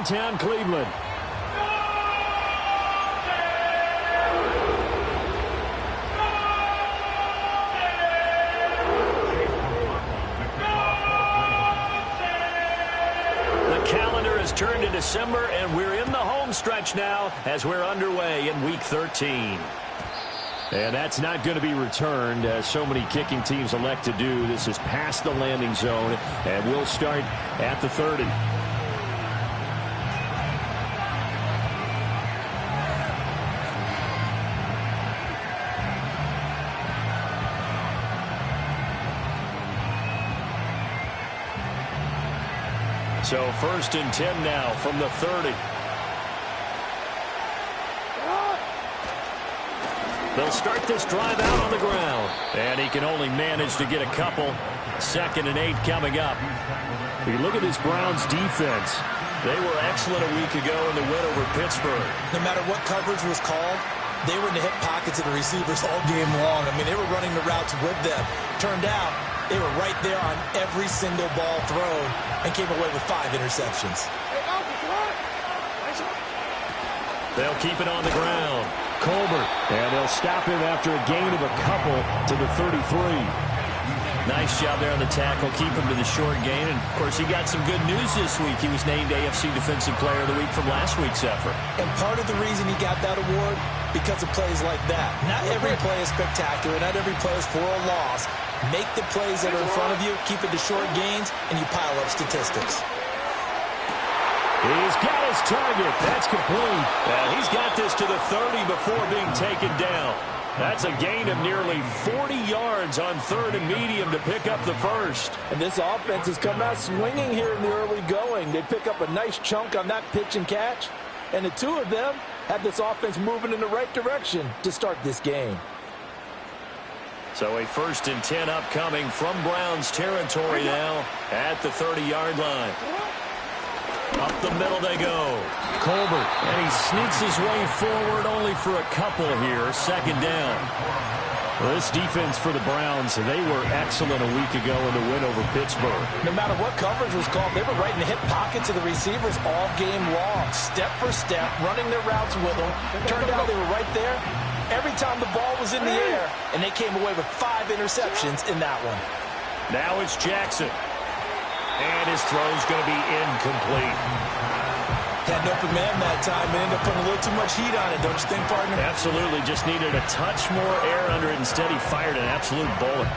downtown Cleveland. Turned to December, and we're in the home stretch now as we're underway in Week 13. And that's not going to be returned, as so many kicking teams elect to do. This is past the landing zone, and we'll start at the 30. So 1st and 10 now from the 30. They'll start this drive out on the ground. And he can only manage to get a couple. 2nd and 8 coming up. If you look at this Browns defense, they were excellent a week ago in the win over Pittsburgh. No matter what coverage was called, they were in the hip pockets of the receivers all game long. I mean, they were running the routes with them. Turned out, they were right there on every single ball thrown and came away with 5 interceptions. They'll keep it on the ground. Colbert, and they'll stop him after a gain of a couple to the 33. Nice job there on the tackle. Keep him to the short gain. And, of course, he got some good news this week. He was named AFC Defensive Player of the Week from last week's effort. And part of the reason he got that award, because of plays like that. Not every play is spectacular. Not every play is for a loss. Make the plays that are in front of you, keep it to short gains, and you pile up statistics. He's got his target. That's complete. And he's got this to the 30 before being taken down. That's a gain of nearly 40 yards on 3rd and medium to pick up the first. And this offense has come out swinging here in the early going. They pick up a nice chunk on that pitch and catch. And the two of them have this offense moving in the right direction to start this game. So a 1st and 10 upcoming from Browns territory now at the 30-yard line. Up the middle they go. Colbert, and he sneaks his way forward only for a couple here. 2nd down. Well, this defense for the Browns, they were excellent a week ago in the win over Pittsburgh. No matter what coverage was called, they were right in the hip pockets of the receivers all game long. Step for step, running their routes with them. Turned out they were right there every time the ball was in the air, and they came away with 5 interceptions in that one. Now it's Jackson. And his throw's going to be incomplete. Had an open man that time and ended up putting a little too much heat on it, don't you think, partner? Absolutely. Just needed a touch more air under it. Instead, he fired an absolute bullet.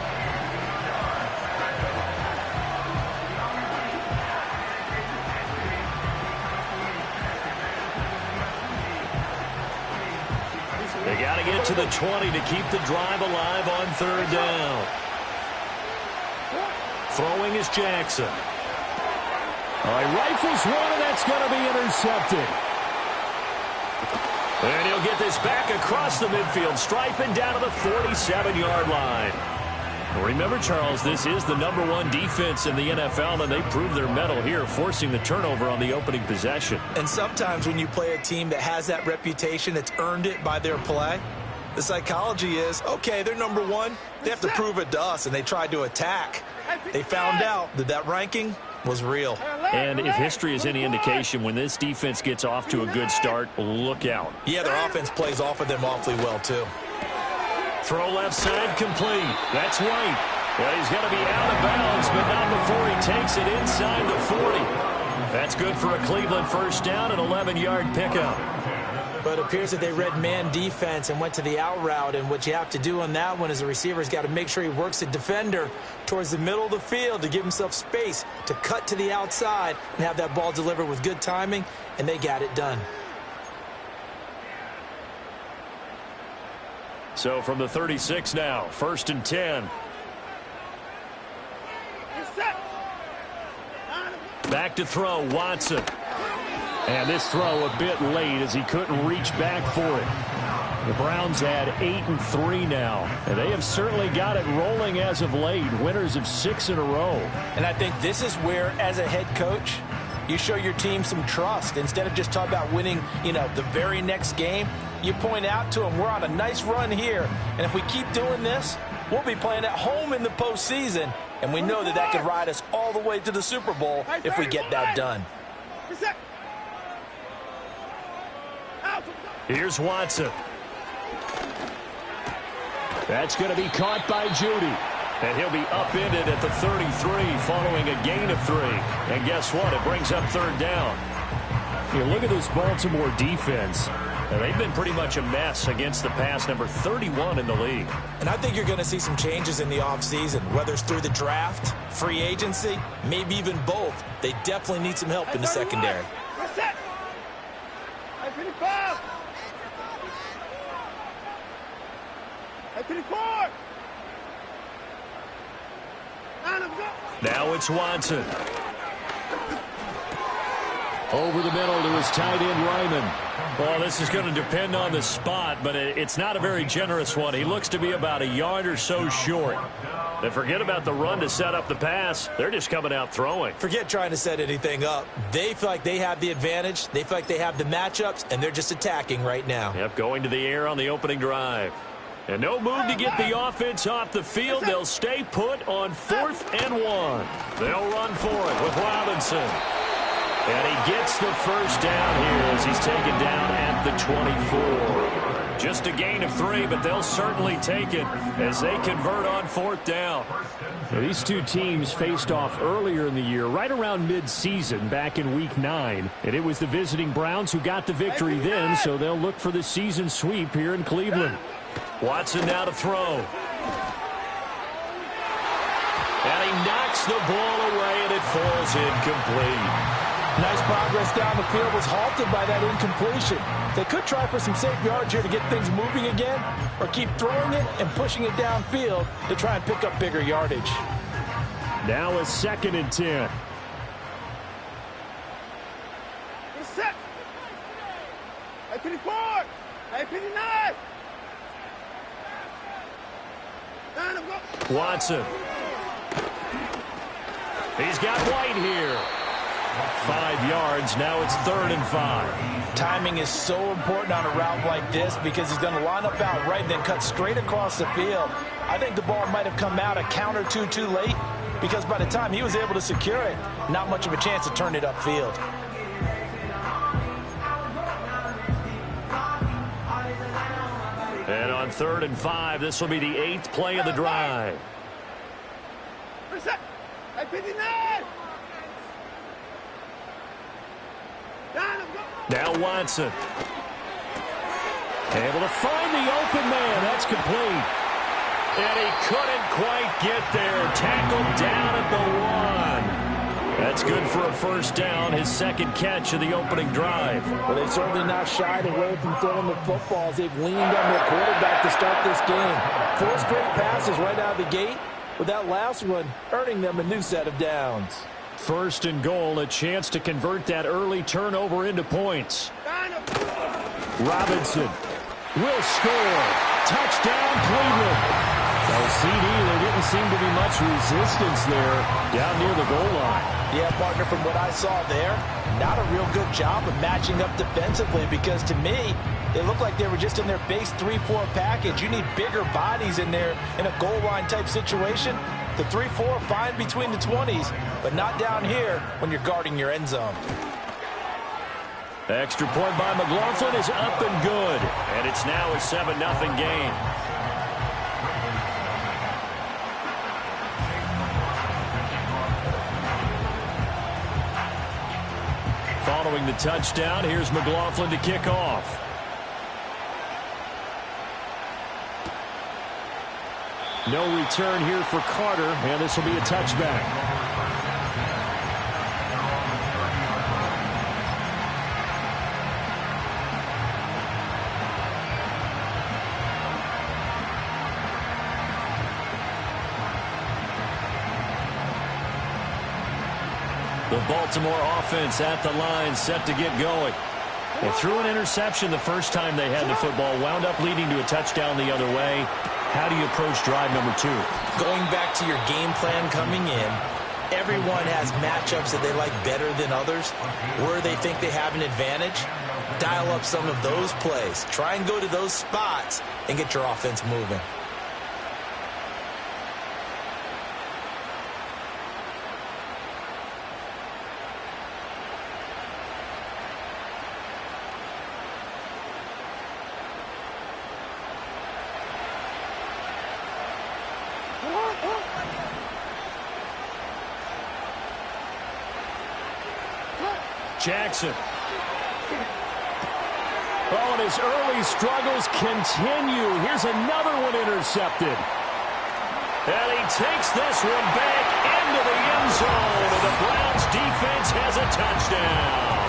They got to get to the 20 to keep the drive alive on 3rd down. Throwing is Jackson. All right, rifles one, and that's going to be intercepted. And he'll get this back across the midfield, striping down to the 47-yard line. Remember, Charles, this is the #1 defense in the NFL, and they proved their mettle here, forcing the turnover on the opening possession. And sometimes when you play a team that has that reputation, that's earned it by their play, the psychology is, okay, they're #1. They have to prove it to us, and they tried to attack. They found out that that ranking was real. And if history is any indication, when this defense gets off to a good start, look out. Yeah, their offense plays off of them awfully well, too. Throw left side complete. That's White. Well, he's going to be out of bounds, but not before he takes it inside the 40. That's good for a Cleveland 1st down, an 11-yard pickup. But it appears that they read man defense and went to the out route. And what you have to do on that one is the receiver's got to make sure he works the defender towards the middle of the field to give himself space to cut to the outside and have that ball delivered with good timing, and they got it done. So from the 36 now, 1st and 10. Back to throw, Watson. And this throw a bit late as he couldn't reach back for it. The Browns had 8-3 now, and they have certainly got it rolling as of late, winners of 6 in a row. And I think this is where, as a head coach, you show your team some trust. Instead of just talking about winning, the very next game, you point out to them, we're on a nice run here, and if we keep doing this, we'll be playing at home in the postseason, and we know that that could ride us all the way to the Super Bowl if we get that done. Here's Watson. That's going to be caught by Judy. And he'll be upended at the 33 following a gain of 3. And guess what? It brings up third down. You look at this Baltimore defense. They've been pretty much a mess against the pass, number 31 in the league. And I think you're going to see some changes in the offseason, whether it's through the draft, free agency, maybe even both. They definitely need some help in the secondary. Now it's Watson. Over the middle to his tight end, Ryman. Well, this is going to depend on the spot, but it's not a very generous one. He looks to be about a yard or so short. And forget about the run to set up the pass. They're just coming out throwing. Forget trying to set anything up. They feel like they have the advantage. They feel like they have the matchups, and they're just attacking right now. Yep, going to the air on the opening drive. And no move to get the offense off the field. They'll stay put on 4th and 1. They'll run for it with Robinson. And he gets the first down here as he's taken down at the 24. Just a gain of 3, but they'll certainly take it as they convert on 4th down. Now, these two teams faced off earlier in the year, right around mid-season, back in Week 9. And it was the visiting Browns who got the victory then, so they'll look for the season sweep here in Cleveland. Watson now to throw. And he knocks the ball away, and it falls incomplete. Nice progress down the field was halted by that incompletion. They could try for some safe yards here to get things moving again, or keep throwing it and pushing it downfield to try and pick up bigger yardage. Now a 2nd and 10. Set. I 24. I 59. Watson. He's got White here. 5 yards. Now it's 3rd and 5. Timing is so important on a route like this because he's going to line up out right and then cut straight across the field. I think the ball might have come out a count or two too late because by the time he was able to secure it, not much of a chance to turn it upfield. And on 3rd and 5, this will be the 8th play of the drive. Now Watson. Able to find the open man. That's complete. And he couldn't quite get there. Tackled down at the 1. That's good for a first down, his 2nd catch of the opening drive. Well, they've certainly not shied away from throwing the footballs. They've leaned on their quarterback to start this game. 4 straight passes right out of the gate, with that last one earning them a new set of downs. 1st and goal, a chance to convert that early turnover into points. Robinson will score. Touchdown, Cleveland. So, CD, there didn't seem to be much resistance there down near the goal line. Yeah, partner, from what I saw there, not a real good job of matching up defensively because to me, they looked like they were just in their base 3-4 package. You need bigger bodies in there in a goal line type situation. The 3-4 fine between the 20s, but not down here when you're guarding your end zone. Extra point by McLaughlin is up and good. And it's now a 7-0 game. Following the touchdown, here's McLaughlin to kick off. No return here for Carter, and this will be a touchback. The Baltimore offense at the line, set to get going. They threw an interception the first time they had the football, wound up leading to a touchdown the other way. How do you approach drive number 2? Going back to your game plan coming in, everyone has matchups that they like better than others. Where they think they have an advantage, dial up some of those plays. Try and go to those spots and get your offense moving. Jackson. Oh, and his early struggles continue. Here's another one intercepted. And he takes this one back into the end zone. And the Browns defense has a touchdown.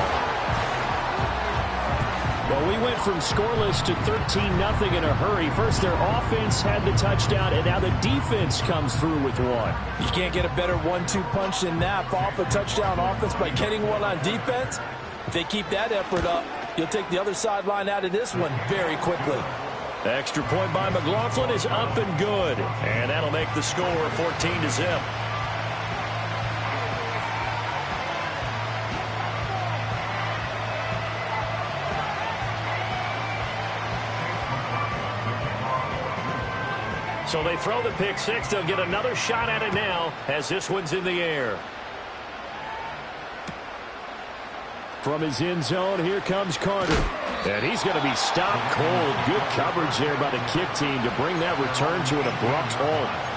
Well, we went from scoreless to 13-0 in a hurry. First, their offense had the touchdown, and now the defense comes through with one. You can't get a better 1-2 punch than that. Off a touchdown offense by getting one on defense. If they keep that effort up, you'll take the other sideline out of this one very quickly. The extra point by McLaughlin is up and good. And that'll make the score 14-0. So they throw the pick six. They'll get another shot at it now as this one's in the air. From his end zone, here comes Carter. And he's going to be stopped cold. Good coverage there by the kick team to bring that return to an abrupt halt.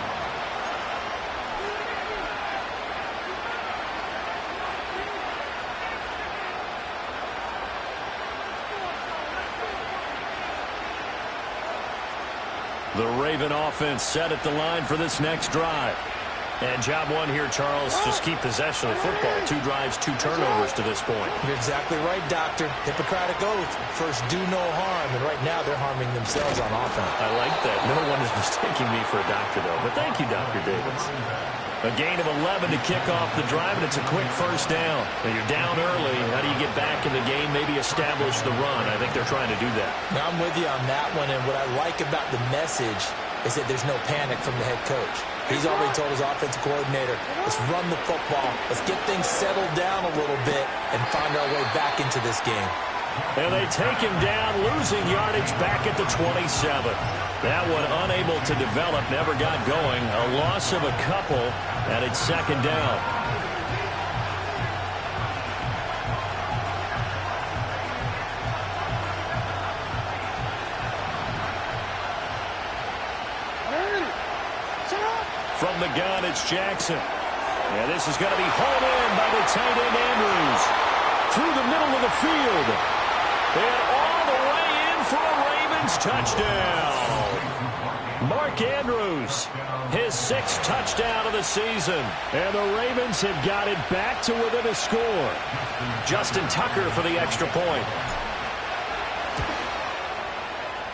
The Raven offense set at the line for this next drive. And job one here, Charles, just keep possession of the football. 2 drives, 2 turnovers to this point. You're exactly right, Doctor. Hippocratic oath. First, do no harm. And right now, they're harming themselves on offense. I like that. No one is mistaking me for a doctor, though. But thank you, Dr. Davis. A gain of 11 to kick off the drive, and it's a quick first down. Now you're down early. How do you get back in the game, maybe establish the run? I think they're trying to do that. Now, I'm with you on that one, and what I like about the message is that there's no panic from the head coach. He's already told his offensive coordinator, let's run the football, let's get things settled down a little bit and find our way back into this game. And they take him down, losing yardage back at the 27. That one unable to develop, never got going. A loss of a couple, and it's second down. From the gun, it's Jackson. And this is going to be hauled in by the tight end Andrews. Through the middle of the field. And all the way in for a Ravens touchdown. Mark Andrews, his 6th touchdown of the season. And the Ravens have got it back to within a score. Justin Tucker for the extra point.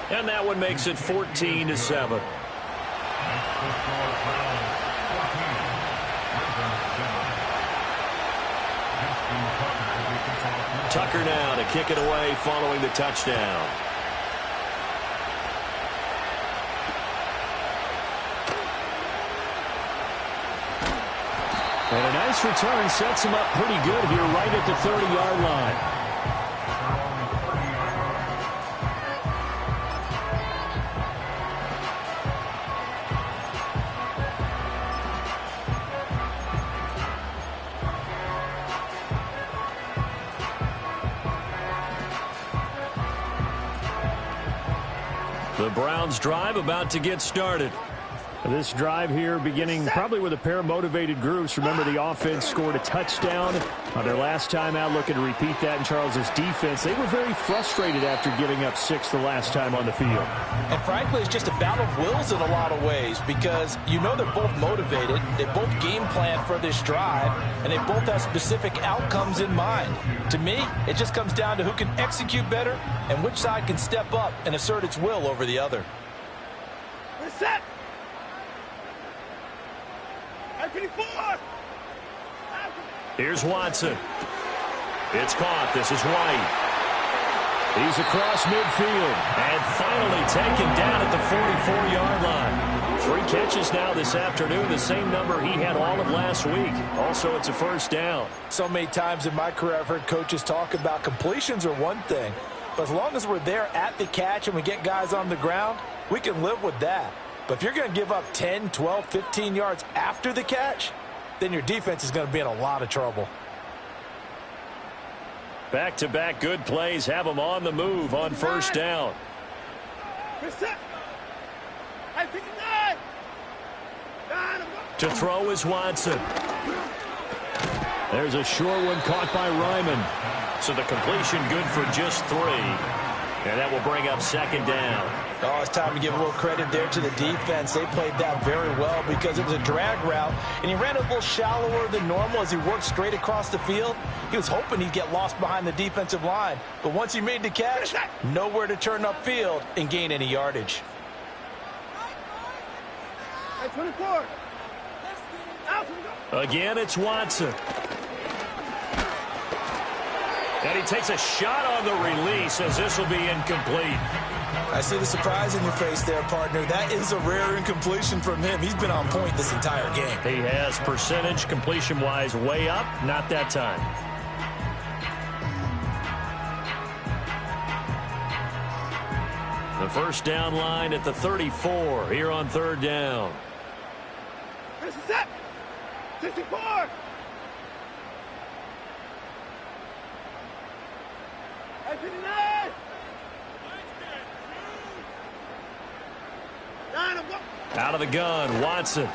And that one makes it 14-7. Tucker now to kick it away following the touchdown. And a nice return sets him up pretty good here right at the 30-yard line. The Browns drive about to get started. This drive here beginning probably with a pair of motivated groups. Remember, the offense scored a touchdown on their last time out. Looking to repeat that in Charles's defense. They were very frustrated after giving up 6 the last time on the field. And frankly, it's just a battle of wills in a lot of ways because you know they're both motivated. They both game plan for this drive, and they both have specific outcomes in mind. To me, it just comes down to who can execute better and which side can step up and assert its will over the other. Reset. Here's Watson. It's caught. This is White. He's across midfield. And finally taken down at the 44-yard line. 3 catches now this afternoon, the same number he had all of last week. Also, it's a first down. So many times in my career I've heard coaches talk about completions are one thing, but as long as we're there at the catch and we get guys on the ground, we can live with that. But if you're going to give up 10, 12, 15 yards after the catch, then your defense is going to be in a lot of trouble. Back-to-back good plays have them on the move on first down. To throw is Watson. There's a short one caught by Ryman. So the completion good for just 3. And that will bring up 2nd down. Oh, it's time to give a little credit there to the defense. They played that very well because it was a drag route, and he ran a little shallower than normal as he worked straight across the field. He was hoping he'd get lost behind the defensive line, but once he made the catch, nowhere to turn upfield and gain any yardage. 24. Again, it's Watson. And he takes a shot on the release as this will be incomplete. I see the surprise in your face there, partner. That is a rare incompletion from him. He's been on point this entire game. He has percentage completion-wise way up, not that time. The first down line at the 34 here on 3rd down. This is it. 64. Out of the gun, Watson. 20!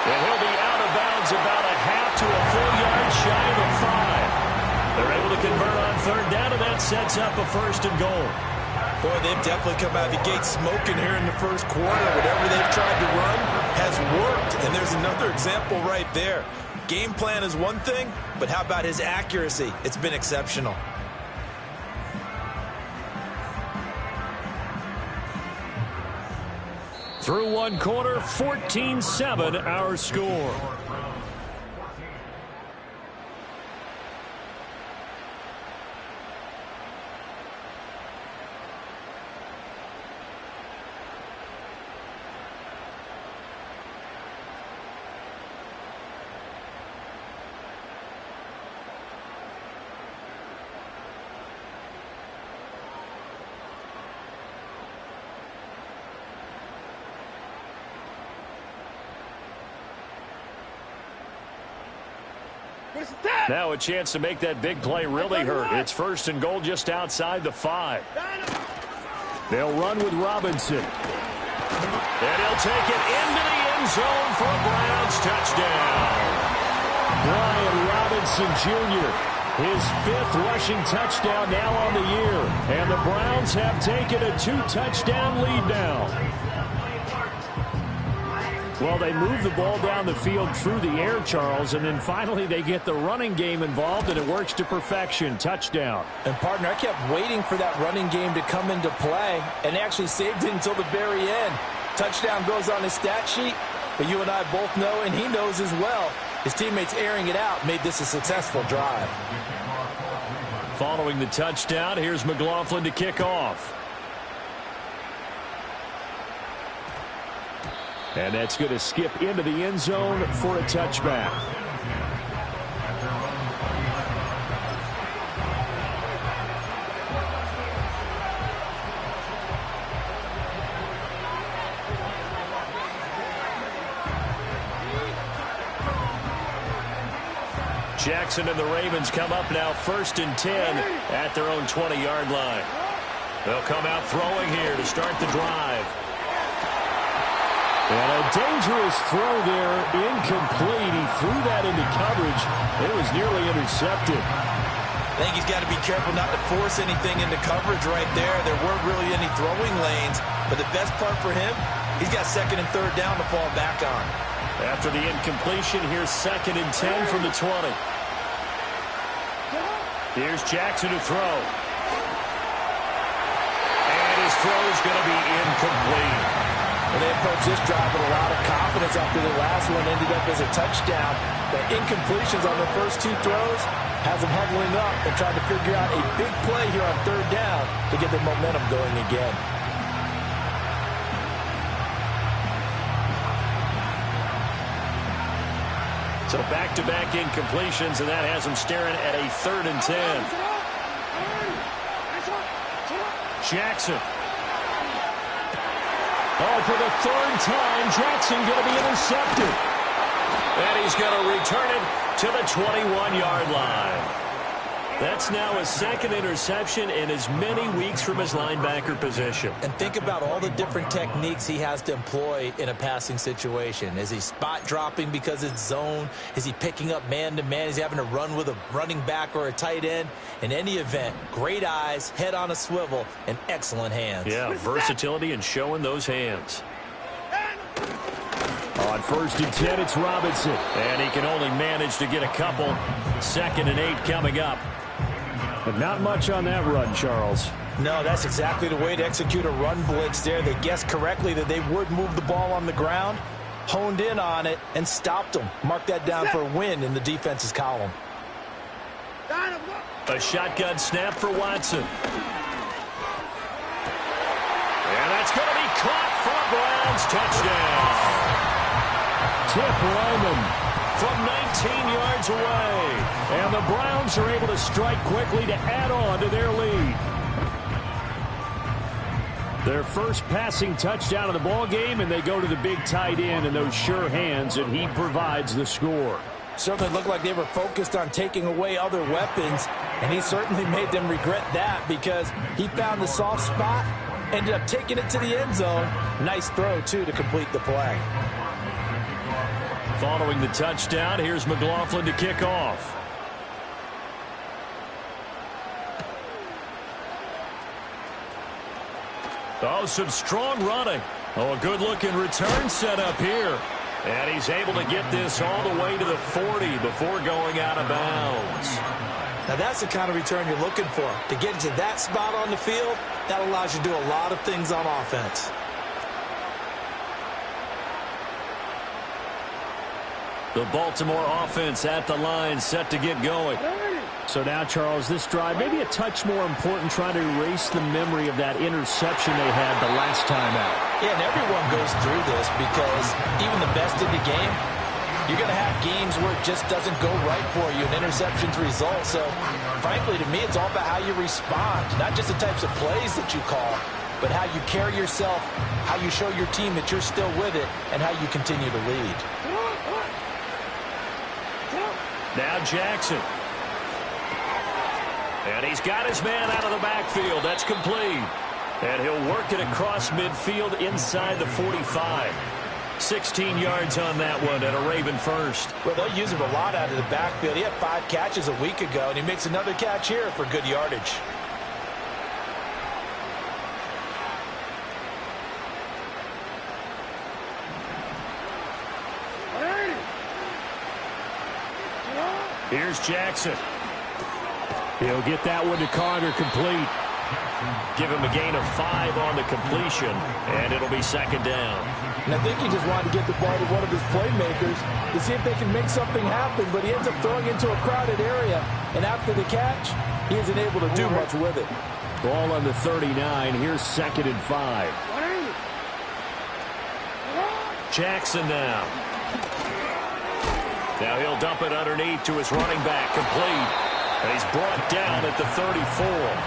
And he'll be out of bounds about a half to a full yard shy of the 5. They're able to convert on 3rd down, and that sets up a 1st and goal. Boy, they've definitely come out of the gate smoking here in the first quarter. Whatever they've tried to run has worked, and there's another example right there. Game plan is one thing, but how about his accuracy? It's been exceptional. Through one quarter, 14-7 our score. Now a chance to make that big play really hurt. It's 1st and goal just outside the 5. They'll run with Robinson. And he'll take it into the end zone for a Browns touchdown. Brian Robinson Jr., his 5th rushing touchdown now on the year. And the Browns have taken a 2-touchdown lead now. Well, they move the ball down the field through the air, Charles, and then finally they get the running game involved, and it works to perfection. Touchdown. And, partner, I kept waiting for that running game to come into play, and they actually saved it until the very end. Touchdown goes on his stat sheet, but you and I both know, and he knows as well, his teammates airing it out made this a successful drive. Following the touchdown, here's McLaughlin to kick off. And that's going to skip into the end zone for a touchback. Jackson and the Ravens come up now 1st and 10 at their own 20-yard line. They'll come out throwing here to start the drive. And a dangerous throw there, incomplete. He threw that into coverage. It was nearly intercepted. I think he's got to be careful not to force anything into coverage right there. There weren't really any throwing lanes, but the best part for him, he's got 2nd and 3rd down to fall back on. After the incompletion, here's 2nd and 10 from the 20. Here's Jackson to throw. And his throw is going to be incomplete. And they approach this drive with a lot of confidence after the last one ended up as a touchdown. The incompletions on the first 2 throws has them huddling up and trying to figure out a big play here on 3rd down to get their momentum going again. So back-to-back incompletions, and that has them staring at a 3rd and 10. Jackson. Oh, for the 3rd time, Jackson going to be intercepted. And he's going to return it to the 21-yard line. That's now his second interception in as many weeks from his linebacker position. And think about all the different techniques he has to employ in a passing situation. Is he spot dropping because it's zone? Is he picking up man-to-man? Is he having to run with a running back or a tight end? In any event, great eyes, head on a swivel, and excellent hands. Yeah, versatility and showing those hands. On 1st and 10, it's Robinson. And he can only manage to get a couple. 2nd and 8 coming up. But not much on that run, Charles. No, that's exactly the way to execute a run blitz there. They guessed correctly that they would move the ball on the ground, honed in on it, and stopped them. Mark that down for a win in the defense's column. A shotgun snap for Watson. And that's going to be caught for a Browns touchdown. Tip Lyman from 19 yards away. And the Browns are able to strike quickly to add on to their lead. Their first passing touchdown of the ball game, and they go to the big tight end and those sure hands, and he provides the score. Certainly looked like they were focused on taking away other weapons, and he certainly made them regret that because he found the soft spot, ended up taking it to the end zone. Nice throw, too, to complete the play. Following the touchdown, here's McLaughlin to kick off. Oh, some strong running. Oh, a good-looking return set up here. And he's able to get this all the way to the 40 before going out of bounds. Now, that's the kind of return you're looking for. To get to that spot on the field, that allows you to do a lot of things on offense. The Baltimore offense at the line, set to get going. So now, Charles, this drive maybe a touch more important, trying to erase the memory of that interception they had the last time out. Yeah, and everyone goes through this because even the best in the game, you're going to have games where it just doesn't go right for you, and interceptions result. So, frankly, to me, it's all about how you respond, not just the types of plays that you call, but how you carry yourself, how you show your team that you're still with it, and how you continue to lead. Now Jackson. And he's got his man out of the backfield. That's complete. And he'll work it across midfield inside the 45. 16 yards on that one and a Raven first. Well, they'll use him a lot out of the backfield. He had 5 catches a week ago, and he makes another catch here for good yardage. Here's Jackson. He'll get that one to Carter, complete. Give him a gain of 5 on the completion, and it'll be 2nd down. And I think he just wanted to get the ball to one of his playmakers to see if they can make something happen, but he ends up throwing into a crowded area, and after the catch, he isn't able to do much with it. Ball on the 39. Here's 2nd and 5. Jackson now. Now he'll dump it underneath to his running back, complete. And he's brought down at the 34.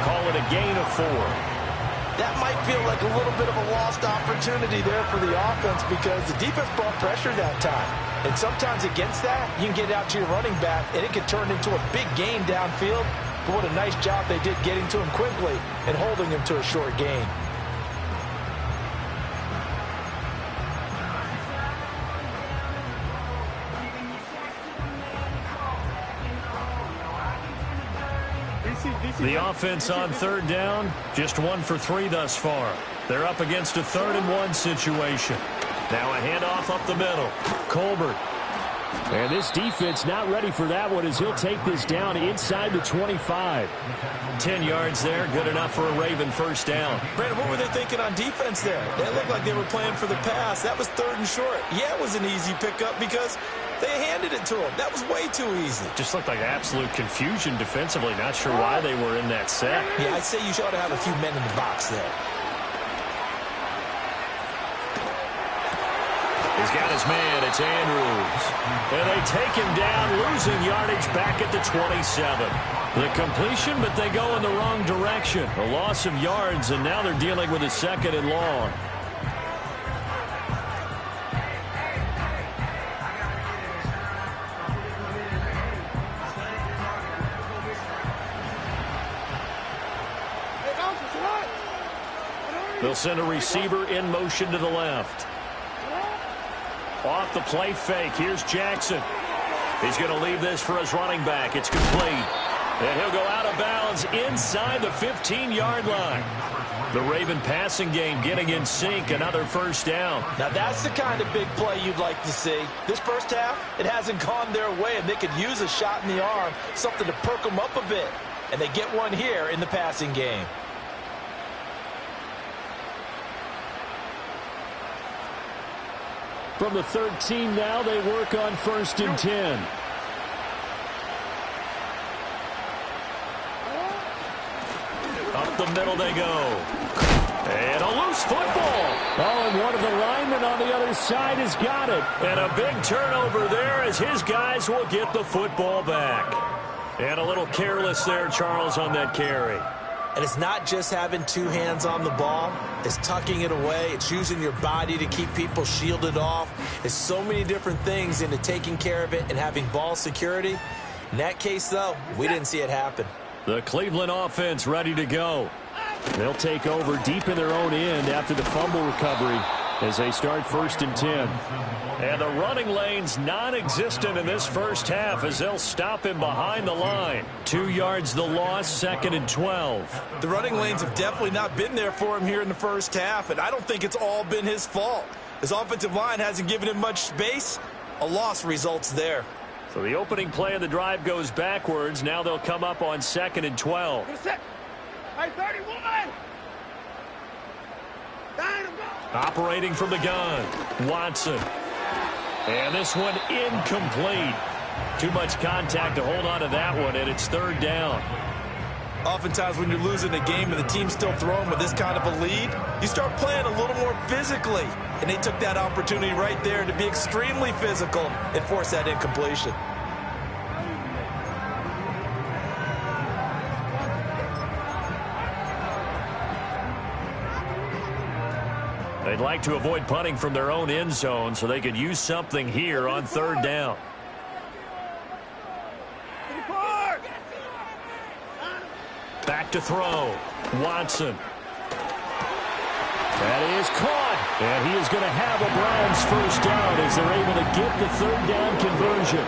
Call it a gain of 4. That might feel like a little bit of a lost opportunity there for the offense because the defense brought pressure that time. And sometimes against that, you can get out to your running back, and it can turn into a big gain downfield. But what a nice job they did getting to him quickly and holding him to a short gain. The offense on 3rd down, just 1 for 3 thus far. They're up against a 3rd and 1 situation. Now a handoff up the middle. Colbert. And this defense not ready for that one as he'll take this down inside the 25. 10 yards there, good enough for a Raven first down. Brandon, what were they thinking on defense there? They looked like they were playing for the pass. That was 3rd and short. Yeah, it was an easy pickup because they handed it to him. That was way too easy. Just looked like absolute confusion defensively. Not sure why they were in that set. Yeah, I'd say you ought to have a few men in the box there. He's got his man. It's Andrews. And they take him down, losing yardage back at the 27. The completion, but they go in the wrong direction. A loss of yards, and now they're dealing with a 2nd and long. They'll send a receiver in motion to the left. Off the play fake. Here's Jackson. He's going to leave this for his running back. It's complete. And he'll go out of bounds inside the 15-yard line. The Raven passing game getting in sync. Another first down. Now that's the kind of big play you'd like to see. This first half, it hasn't gone their way, and they could use a shot in the arm, something to perk them up a bit. And they get one here in the passing game. From the 13 now, they work on 1st and 10. Up the middle they go. And a loose football. Oh, and one of the linemen on the other side has got it. And a big turnover there as his guys will get the football back. And a little careless there, Charles, on that carry. And it's not just having two hands on the ball. It's tucking it away. It's using your body to keep people shielded off. It's so many different things into taking care of it and having ball security. In that case, though, we didn't see it happen. The Cleveland offense ready to go. They'll take over deep in their own end after the fumble recovery as they start 1st and 10. And the running lane's non-existent in this first half as they'll stop him behind the line. 2 yards the loss, 2nd and 12. The running lanes have definitely not been there for him here in the first half, and I don't think it's all been his fault. His offensive line hasn't given him much space. A loss results there. So the opening play of the drive goes backwards. Now they'll come up on 2nd and 12. Hey, 31. Operating from the gun, Watson. And this one incomplete. Too much contact to hold on to that one, and it's 3rd down. Oftentimes when you're losing a game and the team's still throwing with this kind of a lead, you start playing a little more physically. And they took that opportunity right there to be extremely physical and force that incompletion. They'd like to avoid punting from their own end zone so they could use something here on 3rd down. Back to throw. Watson. That is caught. And he is going to have a Browns first down as they're able to get the 3rd down conversion.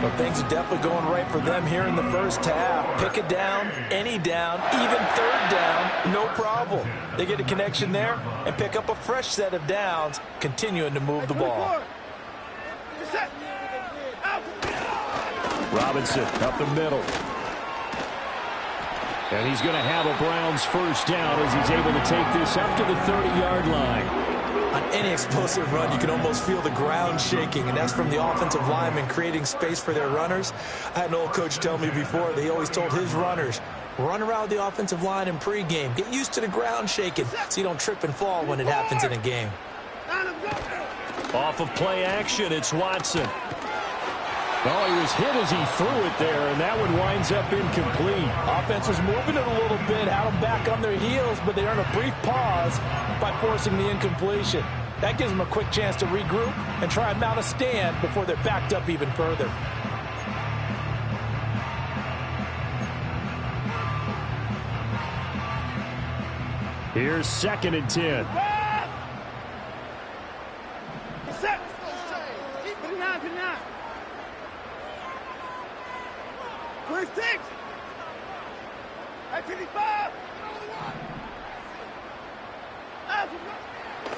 But things are definitely going right for them here in the first half. Pick a down, any down, even 3rd down, no problem. They get a connection there and pick up a fresh set of downs, continuing to move the ball. Robinson up the middle. And he's going to have a Browns first down as he's able to take this up to the 30-yard line. On any explosive run, you can almost feel the ground shaking, and that's from the offensive linemen creating space for their runners. I had an old coach tell me before, they always told his runners, run around the offensive line in pregame. Get used to the ground shaking so you don't trip and fall when it happens in a game. Off of play action, it's Watson. Oh, he was hit as he threw it there, and that one winds up incomplete. Offense was moving it a little bit, had them back on their heels, but they earned a brief pause by forcing the incompletion. That gives them a quick chance to regroup and try and mount a stand before they're backed up even further. Here's 2nd and 10.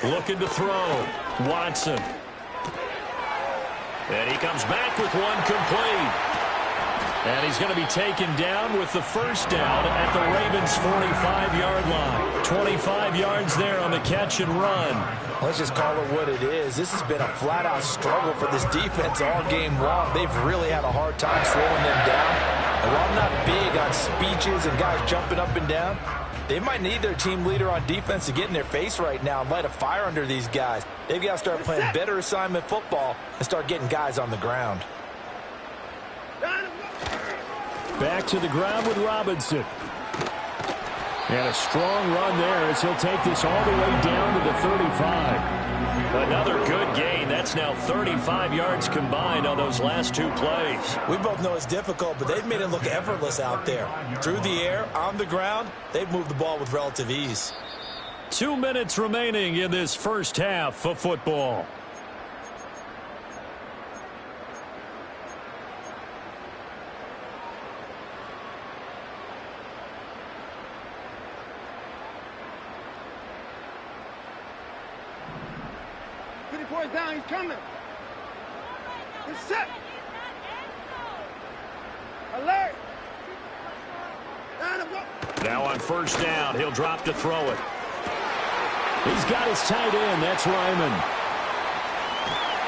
Looking to throw. Watson. And he comes back with one complete. And he's going to be taken down with the first down at the Ravens' 45-yard line. 25 yards there on the catch and run. Let's just call it what it is. This has been a flat-out struggle for this defense all game long. They've really had a hard time slowing them down. And while I'm not big on speeches and guys jumping up and down, they might need their team leader on defense to get in their face right now and light a fire under these guys. They've got to start playing better assignment football and start getting guys on the ground. Back to the ground with Robinson. And a strong run there as he'll take this all the way down to the 35. Another good gain. That's now 35 yards combined on those last two plays. We both know it's difficult, but they've made it look effortless out there. Through the air, on the ground, they've moved the ball with relative ease. 2 minutes remaining in this first half of football. Down, he's coming. He's set. Alert. Now on first down, he'll drop to throw it. He's got his tight end. That's Ryman.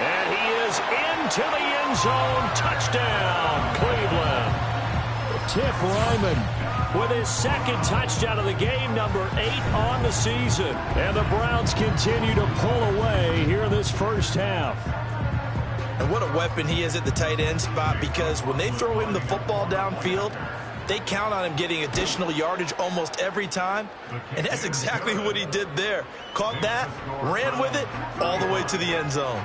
And he is into the end zone. Touchdown, Cleveland. Tiff Ryman with his second touchdown of the game, number 8 on the season. And the Browns continue to pull away here in this first half. And what a weapon he is at the tight end spot, because when they throw him the football downfield, they count on him getting additional yardage almost every time. And that's exactly what he did there. Caught that, ran with it, all the way to the end zone.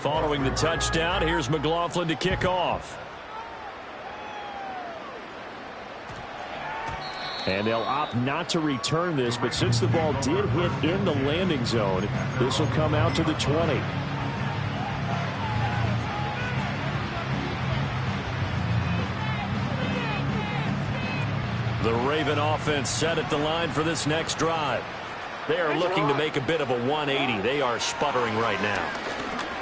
Following the touchdown, here's McLaughlin to kick off. And they'll opt not to return this, but since the ball did hit in the landing zone, this will come out to the 20. The Raven offense set at the line for this next drive. They are looking to make a bit of a 180. They are sputtering right now.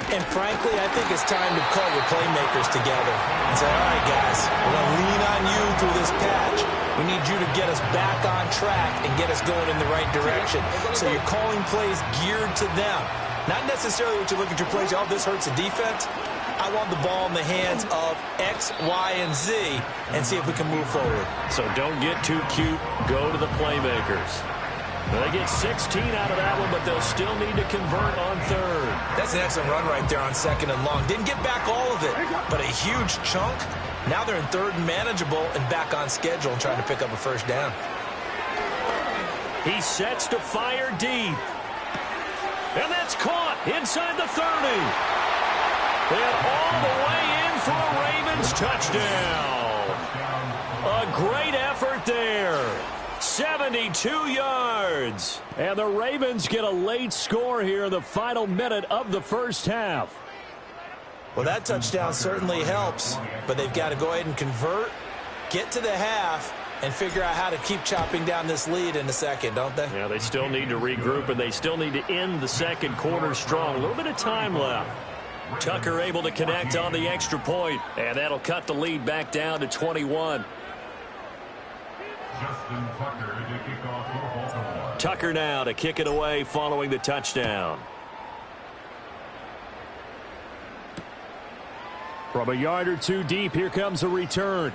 And frankly, I think it's time to call your playmakers together and say, all right, guys, we're going to lean on you through this patch. We need you to get us back on track and get us going in the right direction. So you're calling plays geared to them. Not necessarily what you look at your plays, oh, this hurts the defense. I want the ball in the hands of X, Y, and Z and see if we can move forward. So don't get too cute. Go to the playmakers. They get 16 out of that one, but they'll still need to convert on third. That's an excellent run right there on second and long. Didn't get back all of it, but a huge chunk. Now they're in third and manageable and back on schedule and trying to pick up a first down. He sets to fire deep. And that's caught inside the 30. And all the way in for a Ravens touchdown. A great effort there. 72 yards. And the Ravens get a late score here in the final minute of the first half. Well, that touchdown certainly helps, but they've got to go ahead and convert, get to the half, and figure out how to keep chopping down this lead in the second, don't they? Yeah, they still need to regroup, and they still need to end the second quarter strong. A little bit of time left. Tucker able to connect on the extra point, and that'll cut the lead back down to 21. Justin Tucker to kick off for Baltimore. Tucker now to kick it away following the touchdown. From a yard or two deep, here comes a return.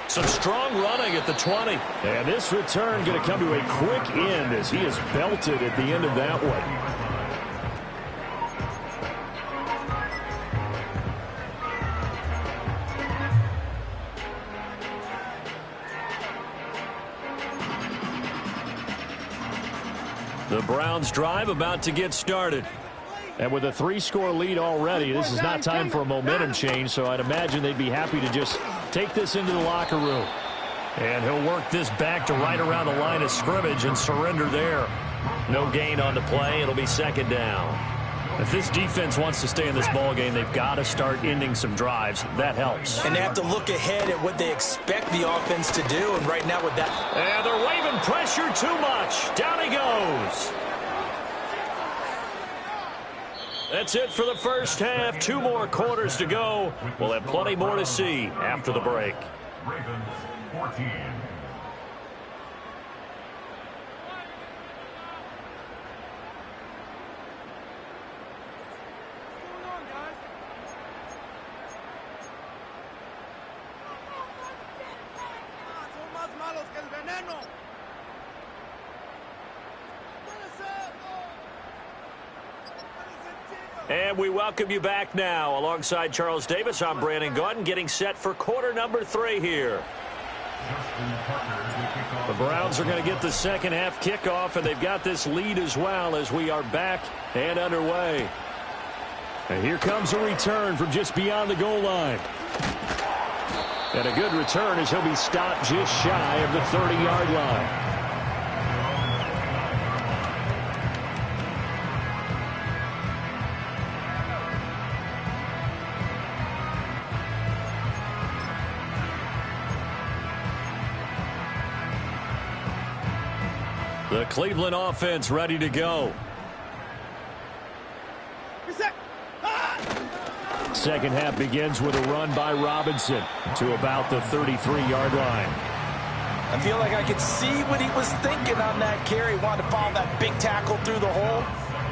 Some strong running at the 20. And this return going to come to a quick end as he is belted at the end of that one. The Browns drive about to get started. And with a 3-score lead already, this is not time for a momentum change, so I'd imagine they'd be happy to just take this into the locker room. And he'll work this back to right around the line of scrimmage and surrender there. No gain on the play. It'll be second down. If this defense wants to stay in this ballgame, they've got to start ending some drives. That helps. And they have to look ahead at what they expect the offense to do, and right now with that... And they're waving pressure too much. Down he goes. That's it for the first half. 2 more quarters to go. We'll have plenty more to see after the break. Ravens 14. And we welcome you back now. Alongside Charles Davis, I'm Brandon Gaudin, getting set for quarter number 3 here. The Browns are going to get the second half kickoff, and they've got this lead as well as we are back and underway. And here comes a return from just beyond the goal line. And a good return as he'll be stopped just shy of the 30-yard line. The Cleveland offense ready to go. Second half begins with a run by Robinson to about the 33-yard line. I feel like I could see what he was thinking on that carry. Wanted to follow that big tackle through the hole.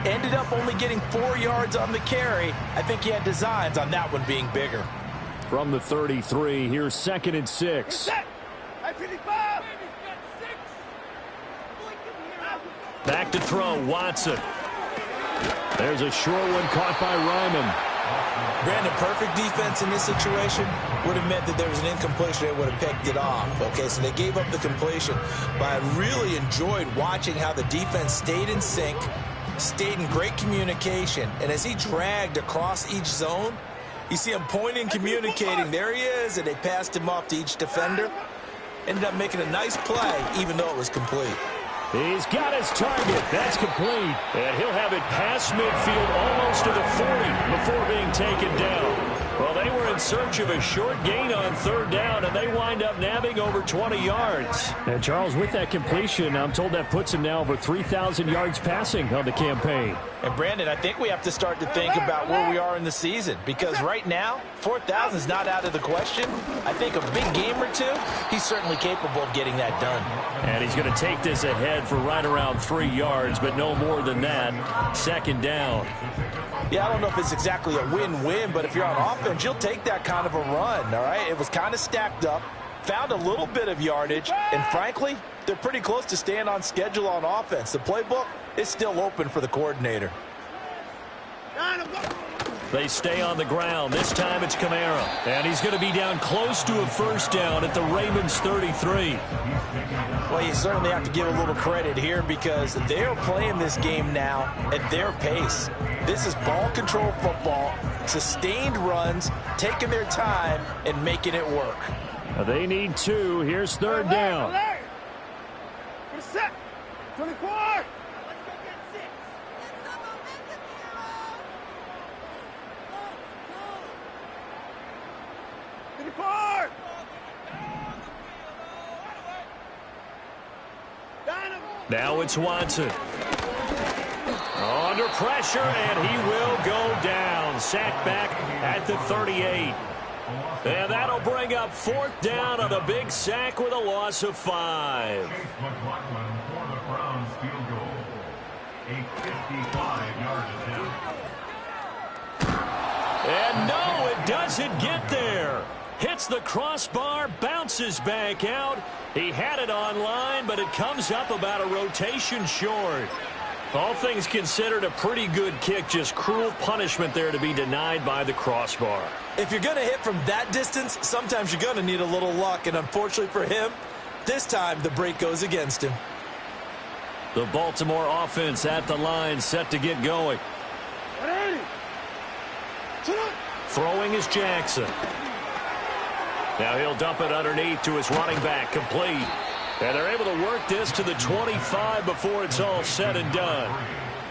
Ended up only getting 4 yards on the carry. I think he had designs on that one being bigger. From the 33, here's 2nd and 6. Back to throw, Watson. There's a short one caught by Ryman. Brandon, perfect defense in this situation would have meant that there was an incompletion. They would have picked it off. Okay, so they gave up the completion. But I really enjoyed watching how the defense stayed in sync, stayed in great communication. And as he dragged across each zone, you see him pointing, communicating. There he is, and they passed him off to each defender. Ended up making a nice play, even though it was complete. He's got his target. That's complete. And he'll have it past midfield almost to the 40 before being taken down. Well, they were in search of a short gain on 3rd down, and they wind up nabbing over 20 yards. And, Charles, with that completion, I'm told that puts him now over 3,000 yards passing on the campaign. And, Brandon, I think we have to start to think about where we are in the season, because right now, 4,000 is not out of the question. I think a big game or two, he's certainly capable of getting that done. And he's going to take this ahead for right around 3 yards, but no more than that. 2nd down. Yeah, I don't know if it's exactly a win-win, but if you're on offense, you'll take that kind of a run, all right? It was kind of stacked up, found a little bit of yardage, and frankly, they're pretty close to staying on schedule on offense. The playbook is still open for the coordinator. They stay on the ground. This time it's Kamara. And he's going to be down close to a 1st down at the Ravens 33. Well, you certainly have to give a little credit here because they're playing this game now at their pace. This is ball control football, sustained runs, taking their time and making it work. They need 2. Here's 3rd down. 24. Now it's Watson. Under pressure, and he will go down. Sacked back at the 38. And that'll bring up 4th down on a big sack with a loss of 5. McLaughlin for the Browns field goal. A 55-yard attempt. And no, it doesn't get there. Hits the crossbar, bounces back out. He had it on line, but it comes up about a rotation short. All things considered, a pretty good kick, just cruel punishment there to be denied by the crossbar. If you're going to hit from that distance, sometimes you're going to need a little luck, and unfortunately for him, this time the break goes against him. The Baltimore offense at the line, set to get going. Throwing is Jackson. Now he'll dump it underneath to his running back, complete. And they're able to work this to the 25 before it's all said and done.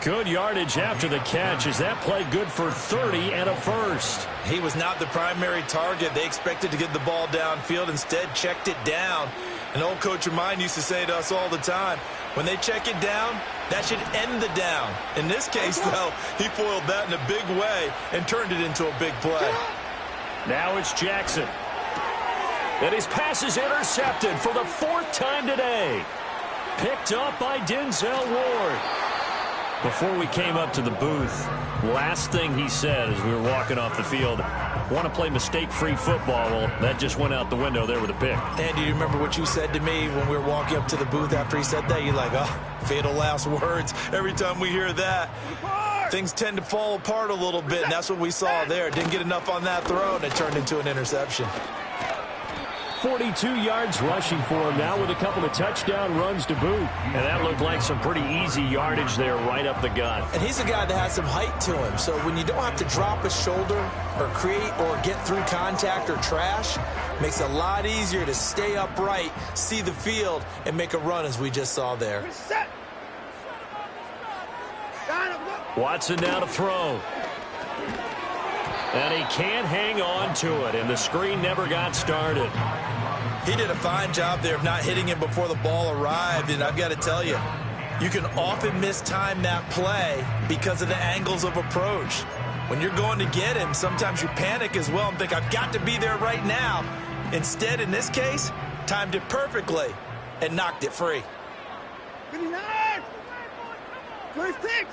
Good yardage after the catch. Is that play good for 30 and a 1st? He was not the primary target. They expected to get the ball downfield. Instead, checked it down. An old coach of mine used to say to us all the time, when they check it down, that should end the down. In this case, though, he foiled that in a big way and turned it into a big play. Now it's Jackson. And his pass is intercepted for the 4th time today. Picked up by Denzel Ward. Before we came up to the booth, last thing he said as we were walking off the field, want to play mistake-free football. Well, that just went out the window there with a pick. Andy, do you remember what you said to me when we were walking up to the booth after he said that? You're like, oh, fatal last words. Every time we hear that, things tend to fall apart a little bit, and that's what we saw there. Didn't get enough on that throw, and it turned into an interception. 42 yards rushing for him now with a couple of touchdown runs to boot. And that looked like some pretty easy yardage there right up the gut. And he's a guy that has some height to him, so when you don't have to drop a shoulder or create or get through contact or trash, makes it a lot easier to stay upright, see the field, and make a run as we just saw there. Set. Watson now to throw. And he can't hang on to it, and the screen never got started. He did a fine job there of not hitting him before the ball arrived, and I've got to tell you, you can often mistime that play because of the angles of approach. When you're going to get him, sometimes you panic as well and think, I've got to be there right now. Instead, in this case, timed it perfectly and knocked it free. 29. 26.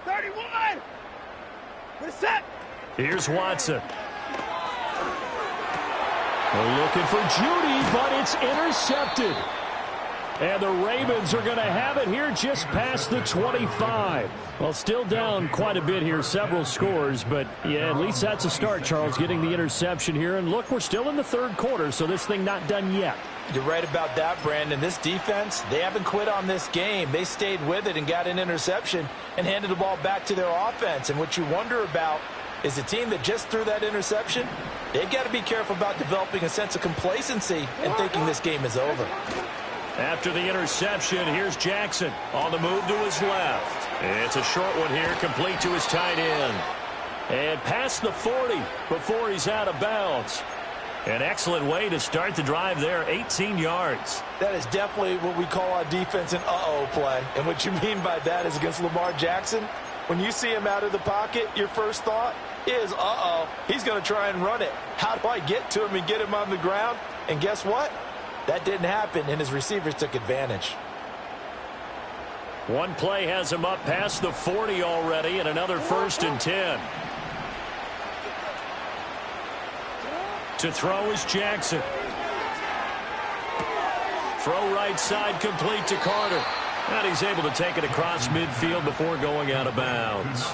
31. We're set. Here's Watson. They're looking for Judy, but it's intercepted. And the Ravens are going to have it here just past the 25. Well, still down quite a bit here, several scores, but yeah, at least that's a start, Charles, getting the interception here. And look, we're still in the third quarter, so this thing not done yet. You're right about that, Brandon. This defense, they haven't quit on this game. They stayed with it and got an interception and handed the ball back to their offense. And what you wonder about is the team that just threw that interception, they've got to be careful about developing a sense of complacency and thinking this game is over. After the interception, here's Jackson on the move to his left. It's a short one here, complete to his tight end. And past the 40 before he's out of bounds. An excellent way to start the drive there, 18 yards. That is definitely what we call our defense an uh-oh play. And what you mean by that is against Lamar Jackson, when you see him out of the pocket, your first thought is, uh-oh, he's going to try and run it. How do I get to him and get him on the ground? And guess what? That didn't happen, and his receivers took advantage. One play has him up past the 40 already, and another 1st and 10. To throw is Jackson. Throw right side complete to Carter. And he's able to take it across midfield before going out of bounds.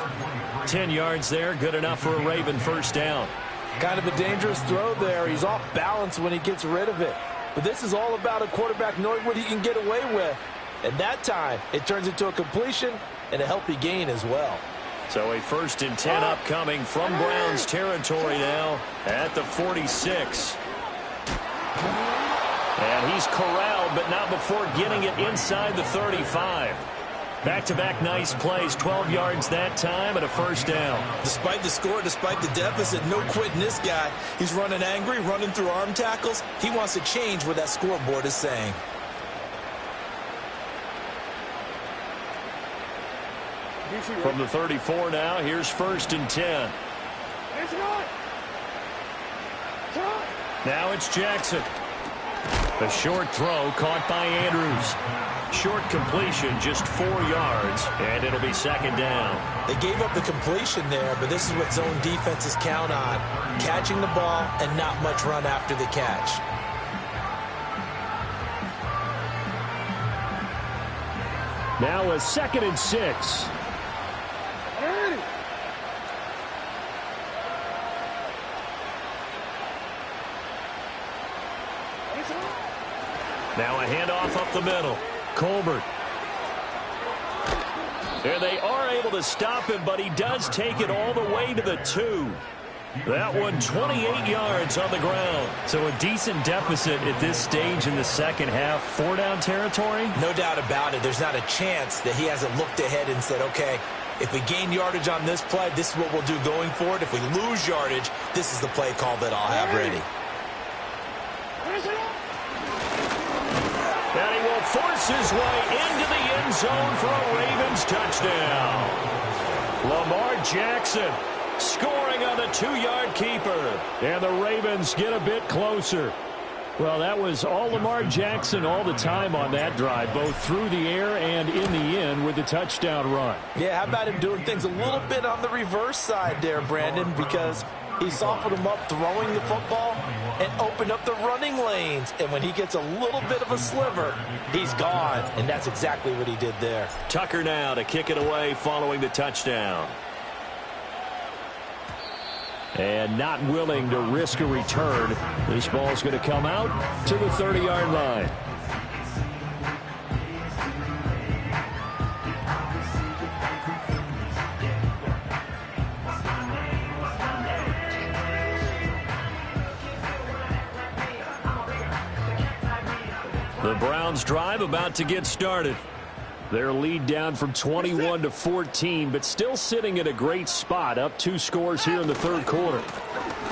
10 yards there, good enough for a Raven first down. Kind of a dangerous throw there. He's off balance when he gets rid of it. But this is all about a quarterback knowing what he can get away with. And that time, it turns into a completion and a healthy gain as well. So a 1st and 10 upcoming from Browns territory now at the 46. And he's corralled, but not before getting it inside the 35. Back-to-back nice plays, 12 yards that time and a first down. Despite the score, despite the deficit, no quitting this guy. He's running angry, running through arm tackles. He wants to change what that scoreboard is saying. From the 34 now, here's 1st and 10. Now it's Jackson. A short throw caught by Andrews. Short completion, just 4 yards, and it'll be 2nd down. They gave up the completion there, but this is what zone defenses count on. Catching the ball and not much run after the catch. Now a 2nd and 6. Now a handoff up the middle. Colbert. And they are able to stop him, but he does take it all the way to the 2. That one 28 yards on the ground. So a decent deficit at this stage in the second half. 4-down territory? No doubt about it. There's not a chance that he hasn't looked ahead and said, okay, if we gain yardage on this play, this is what we'll do going forward. If we lose yardage, this is the play call that I'll have ready. And he will force his way into the end zone for a Ravens touchdown. Lamar Jackson scoring on the 2-yard keeper. And the Ravens get a bit closer. Well, that was all Lamar Jackson all the time on that drive, both through the air and in the end with the touchdown run. Yeah, how about him doing things a little bit on the reverse side there, Brandon, because he softened him up throwing the football and opened up the running lanes. And when he gets a little bit of a sliver, he's gone. And that's exactly what he did there. Tucker now to kick it away following the touchdown. And not willing to risk a return. This ball's going to come out to the 30-yard line. The Browns drive about to get started. Their lead down from 21 to 14, but still sitting at a great spot, up 2 scores here in the third quarter.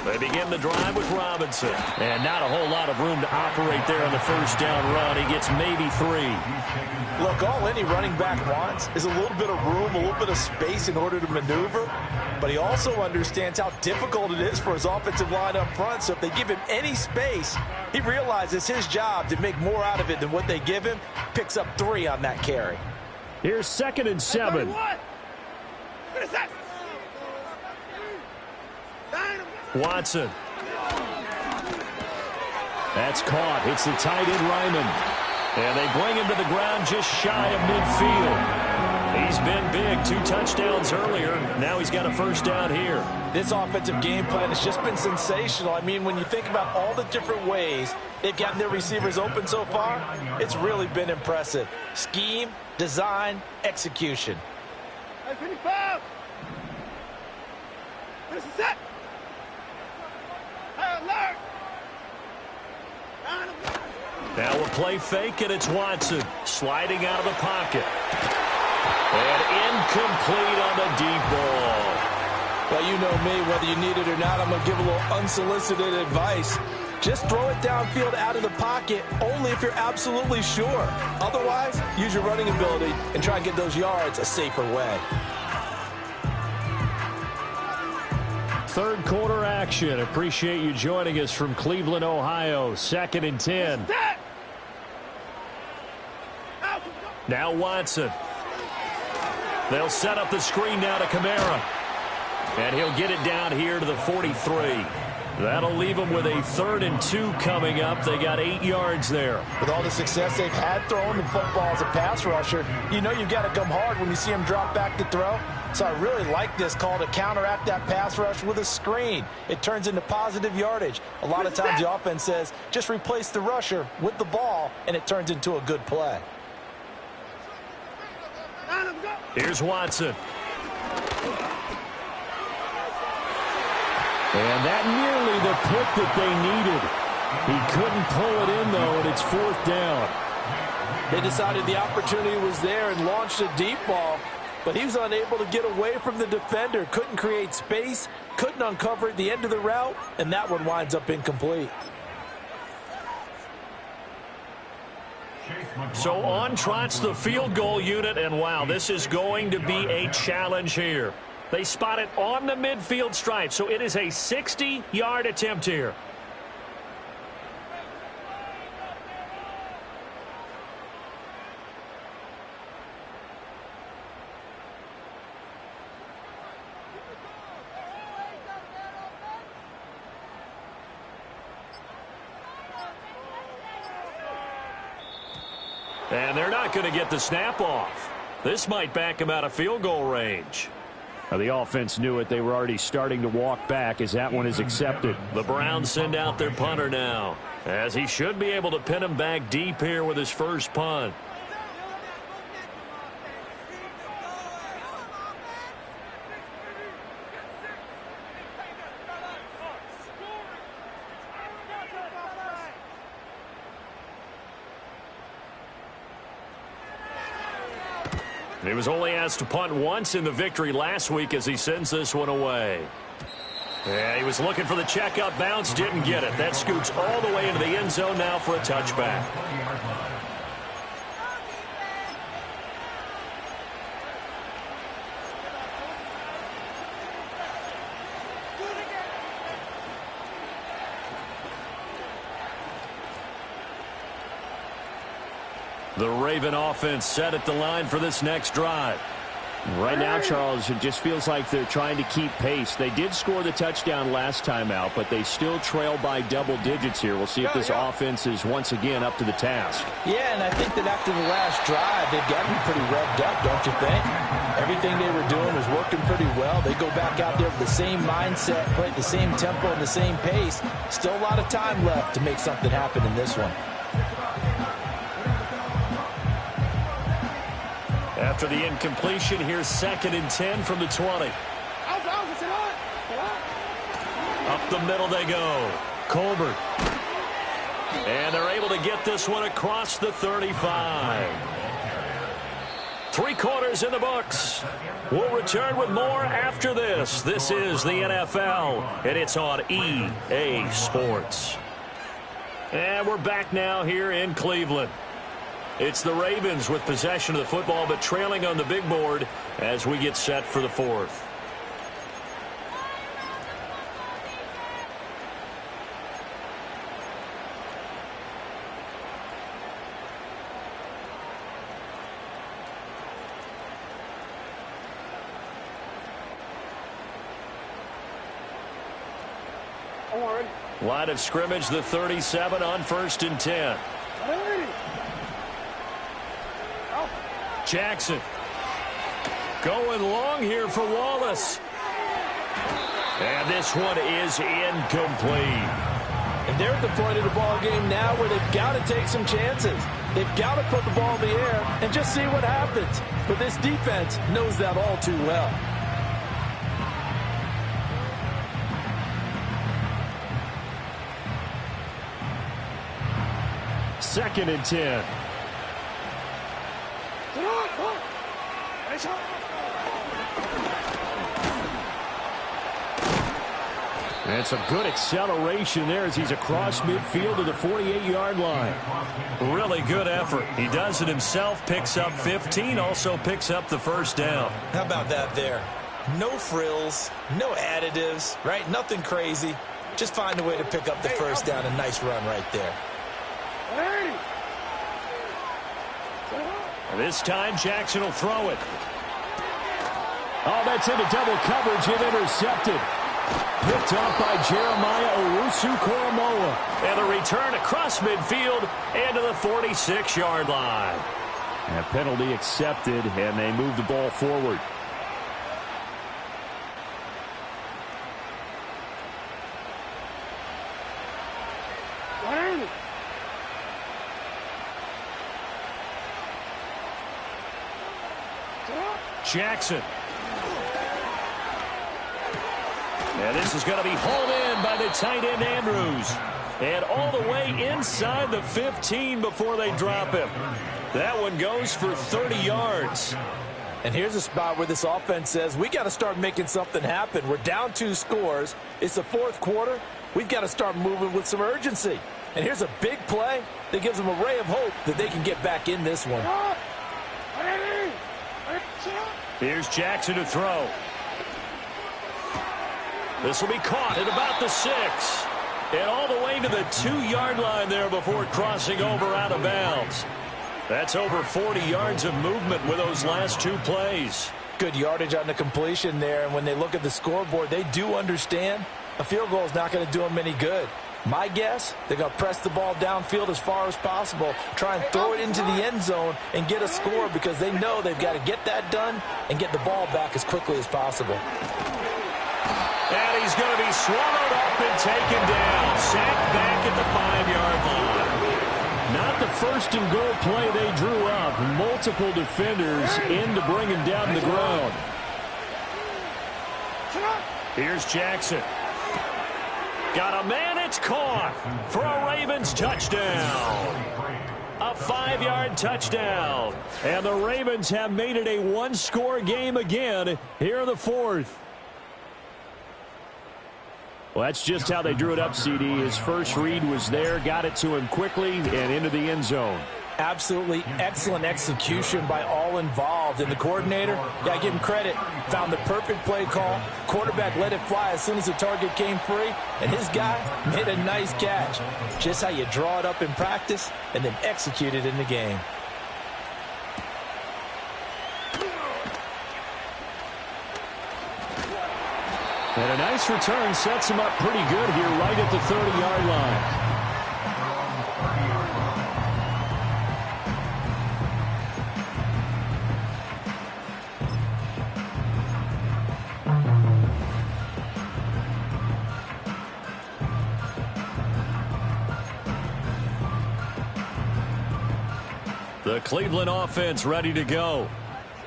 They begin the drive with Robinson. And not a whole lot of room to operate there on the first down run. He gets maybe 3. Look, all any running back wants is a little bit of room, a little bit of space in order to maneuver. But he also understands how difficult it is for his offensive line up front. So if they give him any space, he realizes his job to make more out of it than what they give him. Picks up 3 on that carry. Here's 2nd and 7. Watson. That's caught. It's the tight end, Ryman. And they bring him to the ground just shy of midfield. He's been big. 2 touchdowns earlier. Now he's got a first down here. This offensive game plan has just been sensational. I mean, when you think about all the different ways they've gotten their receivers open so far, it's really been impressive. Scheme, design, execution. Hey, 55. This is it. Hey, alert. Now a play fake, and it's Watson sliding out of the pocket. And incomplete on the deep ball. Well, you know me, whether you need it or not, I'm going to give a little unsolicited advice. Just throw it downfield out of the pocket only if you're absolutely sure. Otherwise, use your running ability and try and get those yards a safer way. Third quarter action. Appreciate you joining us from Cleveland, Ohio. 2nd and 10. Now Watson. They'll set up the screen now to Kamara. And he'll get it down here to the 43. That'll leave them with a 3rd and 2 coming up. They got 8 yards there. With all the success they've had throwing the football as a pass rusher, you know you've got to come hard when you see him drop back to throw. So I really like this call to counteract that pass rush with a screen. It turns into positive yardage. A lot of times the offense says, just replace the rusher with the ball, and it turns into a good play. Here's Watson. And that nearly the pick that they needed. He couldn't pull it in, though, and it's 4th down. They decided the opportunity was there and launched a deep ball, but he was unable to get away from the defender. Couldn't create space, couldn't uncover at the end of the route, and that one winds up incomplete. So on trots the field goal unit, and wow, this is going to be a challenge here. They spot it on the midfield stripe, so it is a 60-yard attempt here. And they're not going to get the snap off. This might back him out of field goal range. Now, the offense knew it. They were already starting to walk back as that one is accepted. The Browns send out their punter now, as he should be able to pin him back deep here with his first punt. He was only asked to punt once in the victory last week as he sends this one away. Yeah, he was looking for the checkup bounce, didn't get it. That scoots all the way into the end zone now for a touchback. The Raven offense set at the line for this next drive. Right now, Charles, it just feels like they're trying to keep pace. They did score the touchdown last time out, but they still trail by double digits here. We'll see if this offense is once again up to the task. Yeah, and I think that after the last drive, they've got to be pretty revved up, don't you think? Everything they were doing was working pretty well. They go back out there with the same mindset, play at the same tempo and the same pace. Still a lot of time left to make something happen in this one. After the incompletion, here's 2nd and 10 from the 20. Up the middle they go. Colbert. And they're able to get this one across the 35. 3 quarters in the books. We'll return with more after this. This is the NFL, and it's on EA Sports. And we're back now here in Cleveland. It's the Ravens with possession of the football, but trailing on the big board as we get set for the 4th. Line of scrimmage, the 37 on 1st and 10. Jackson going long here for Wallace. And this one is incomplete. And they're at the point of the ball game now where they've got to take some chances. They've got to put the ball in the air and just see what happens. But this defense knows that all too well. Second and 10. And some good acceleration there as he's across midfield to the 48-yard line. Really good effort. He does it himself, picks up 15, also picks up the 1st down. How about that there? No frills, no additives, right? Nothing crazy. Just find a way to pick up the 1st down. A nice run right there. This time, Jackson will throw it. Oh, that's into double coverage and intercepted. Picked off by Jeremiah Owusu-Koramoah. And the return across midfield and to the 46-yard line. A penalty accepted, and they move the ball forward. Jackson. And this is going to be hauled in by the tight end Andrews. And all the way inside the 15 before they drop him. That one goes for 30 yards. And here's a spot where this offense says, we got to start making something happen. We're down 2 scores. It's the 4th quarter. We've got to start moving with some urgency. And here's a big play that gives them a ray of hope that they can get back in this one. Here's Jackson to throw. This will be caught at about the 6. And all the way to the 2-yard line there before crossing over out of bounds. That's over 40 yards of movement with those last 2 plays. Good yardage on the completion there. And when they look at the scoreboard, they do understand a field goal is not going to do them any good. My guess, they're going to press the ball downfield as far as possible, try and throw it into the end zone and get a score because they know they've got to get that done and get the ball back as quickly as possible. And he's going to be swallowed up and taken down. Sacked back at the 5-yard line. Not the 1st and goal play they drew up. Multiple defenders in to bring him down to the ground. Here's Jackson. Got a man, it's caught for a Ravens touchdown. A 5-yard touchdown. And the Ravens have made it a 1-score game again here in the 4th. Well, that's just how they drew it up, CD. His first read was there, got it to him quickly, and into the end zone. Absolutely excellent execution by all involved. And the coordinator, got to give him credit, found the perfect play call. Quarterback let it fly as soon as the target came free. And his guy made a nice catch. Just how you draw it up in practice and then execute it in the game. And a nice return sets him up pretty good here right at the 30-yard line. The Cleveland offense ready to go.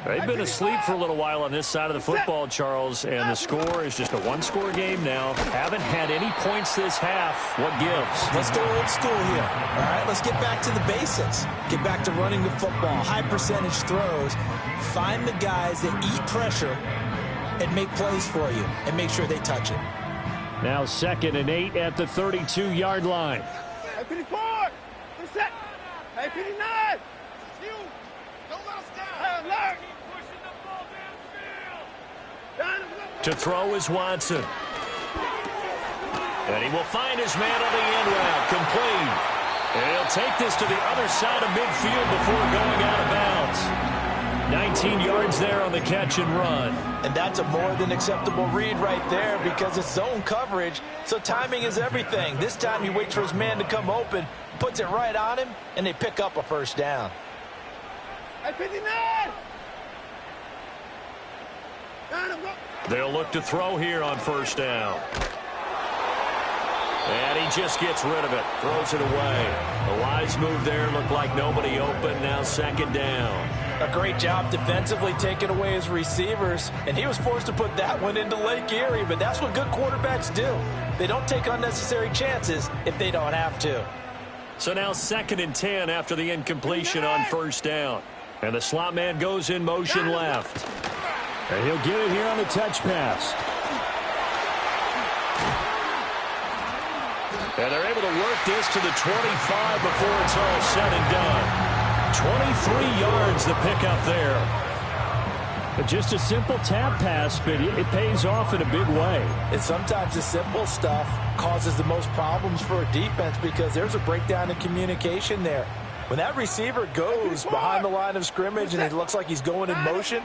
They've been asleep for a little while on this side of the football, Charles, and the score is just a one-score game now. Haven't had any points this half. What gives? Let's go old school here. All right, let's get back to the basics. Get back to running the football, high percentage throws. Find the guys that eat pressure and make plays for you and make sure they touch it. Now 2nd and 8 at the 32-yard line. I 54. Reset. I 59. Don't let us down. Alert. Pushing the ball downfield. To throw is Watson. And he will find his man on the end route. Complete. And he'll take this to the other side of midfield before going out of bounds. 19 yards there on the catch and run. And that's a more than acceptable read right there because it's zone coverage, so timing is everything. This time he waits for his man to come open, puts it right on him, and they pick up a first down. I 59. They'll look to throw here on first down. And he just gets rid of it. Throws it away. A wise move there. Looked like nobody open. Now 2nd down. A great job defensively taking away his receivers, and he was forced to put that one into Lake Erie, but that's what good quarterbacks do. They don't take unnecessary chances if they don't have to. So now 2nd and 10 after the incompletion on first down. And the slot man goes in motion left. And he'll get it here on the touch pass. And they're able to work this to the 25 before it's all said and done. 23 yards the pickup there. Just a simple tap pass, but it pays off in a big way. And sometimes the simple stuff causes the most problems for a defense because there's a breakdown in communication there. When that receiver goes behind the line of scrimmage and it looks like he's going in motion,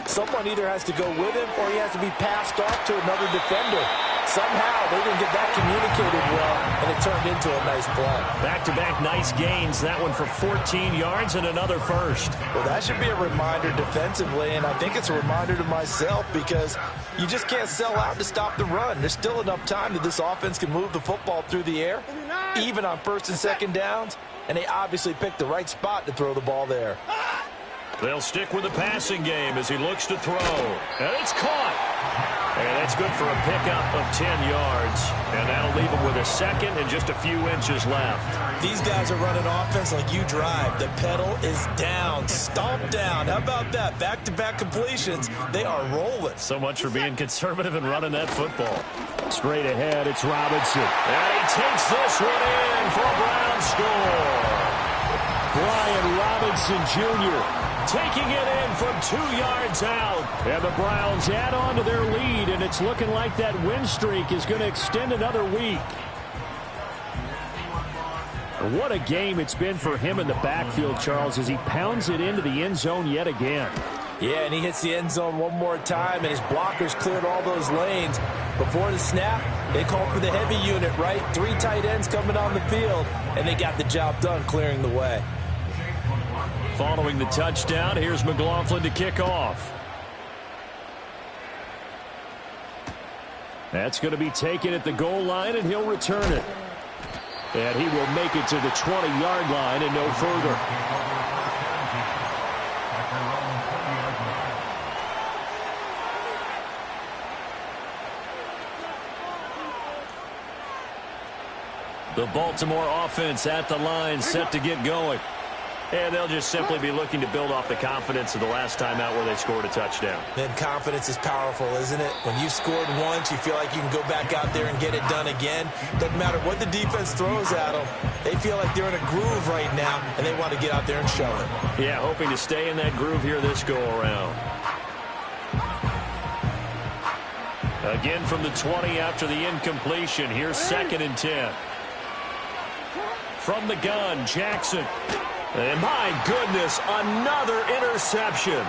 someone either has to go with him or he has to be passed off to another defender. Somehow they didn't get that communicated well, and it turned into a nice play. Back-to-back nice gains. That one for 14 yards and another first. Well, that should be a reminder defensively, and I think it's a reminder to myself because you just can't sell out to stop the run. There's still enough time that this offense can move the football through the air, even on 1st and 2nd downs, and they obviously picked the right spot to throw the ball there. They'll stick with the passing game as he looks to throw. And it's caught. And that's good for a pickup of 10 yards. And that'll leave him with a 2nd and just a few inches left. These guys are running offense like you drive. The pedal is down, stomped down. How about that? Back-to-back completions. They are rolling. So much for being conservative and running that football. Straight ahead, it's Robinson. And he takes this one in for a Brown score. Brian Robinson Jr. taking it in from 2 yards out. And the Browns add on to their lead, and it's looking like that win streak is going to extend another week. What a game it's been for him in the backfield, Charles, as he pounds it into the end zone yet again. Yeah, and he hits the end zone one more time, and his blockers cleared all those lanes. Before the snap, they called for the heavy unit, right? 3 tight ends coming on the field, and they got the job done clearing the way. Following the touchdown, here's McLaughlin to kick off. That's going to be taken at the goal line, and he'll return it. And he will make it to the 20-yard line and no further. The Baltimore offense at the line, set to get going. And they'll just simply be looking to build off the confidence of the last time out where they scored a touchdown. Then confidence is powerful, isn't it? When you scored once, you feel like you can go back out there and get it done again. Doesn't matter what the defense throws at them. They feel like they're in a groove right now, and they want to get out there and show it. Yeah, hoping to stay in that groove here this go-around. Again from the 20 after the incompletion. Here's 2nd and 10. From the gun, Jackson. And my goodness, another interception.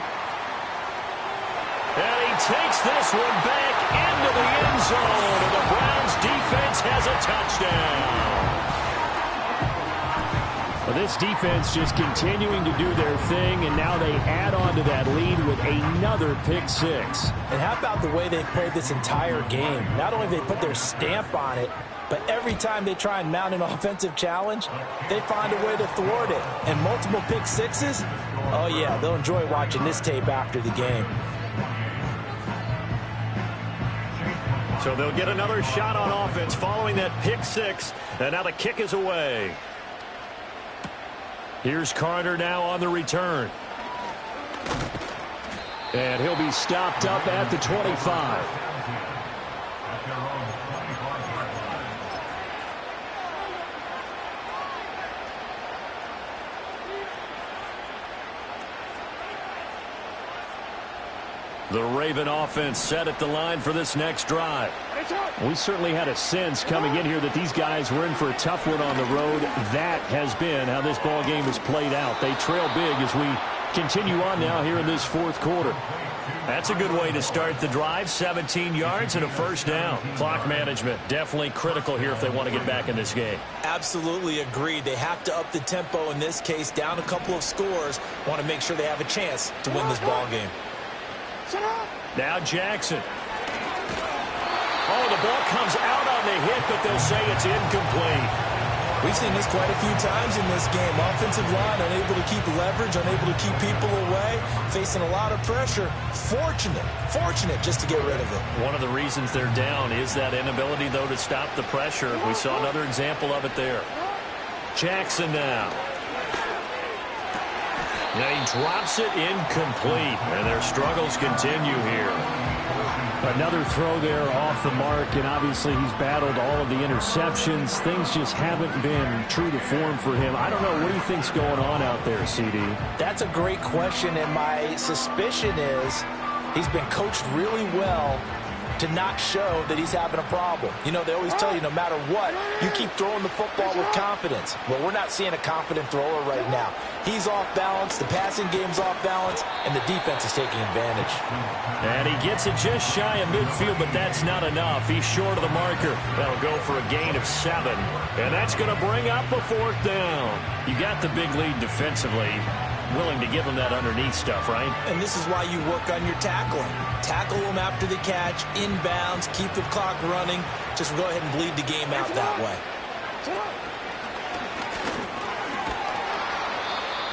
And he takes this one back into the end zone. And the Browns defense has a touchdown. Well, this defense just continuing to do their thing, and now they add on to that lead with another pick six. And how about the way they've played this entire game? Not only have they put their stamp on it, but every time they try and mount an offensive challenge, they find a way to thwart it. And multiple pick sixes? Oh, yeah, they'll enjoy watching this tape after the game. So they'll get another shot on offense following that pick six. And now the kick is away. Here's Carter now on the return. And he'll be stopped up at the 25. The Raven offense set at the line for this next drive. We certainly had a sense coming in here that these guys were in for a tough one on the road. That has been how this ball game has played out. They trail big as we continue on now here in this fourth quarter. That's a good way to start the drive. 17 yards and a first down. Clock management definitely critical here if they want to get back in this game. Absolutely agreed. They have to up the tempo in this case, down a couple of scores. Want to make sure they have a chance to win this ball game. Now Jackson. Oh, the ball comes out on the hit, but they'll say it's incomplete. We've seen this quite a few times in this game. Offensive line unable to keep leverage, unable to keep people away, facing a lot of pressure. Fortunate just to get rid of it. One of the reasons they're down is that inability, though, to stop the pressure. We saw another example of it there. Jackson now. And he drops it incomplete, and their struggles continue here. Another throw there off the mark, and obviously he's battled all of the interceptions. Things just haven't been true to form for him. I don't know. What do you think's going on out there, CD? That's a great question, and my suspicion is he's been coached really well to not show that he's having a problem. You know, they always tell you no matter what, you keep throwing the football with confidence. Well, we're not seeing a confident thrower right now. He's off balance, the passing game's off balance, and the defense is taking advantage. And he gets it just shy of midfield, but that's not enough. He's short of the marker. That'll go for a gain of 7. And that's going to bring up a fourth down. You got the big lead defensively. Willing to give them that underneath stuff, right? And this is why you work on your tackling. Tackle them after the catch, inbounds, keep the clock running. Just go ahead and bleed the game out that way.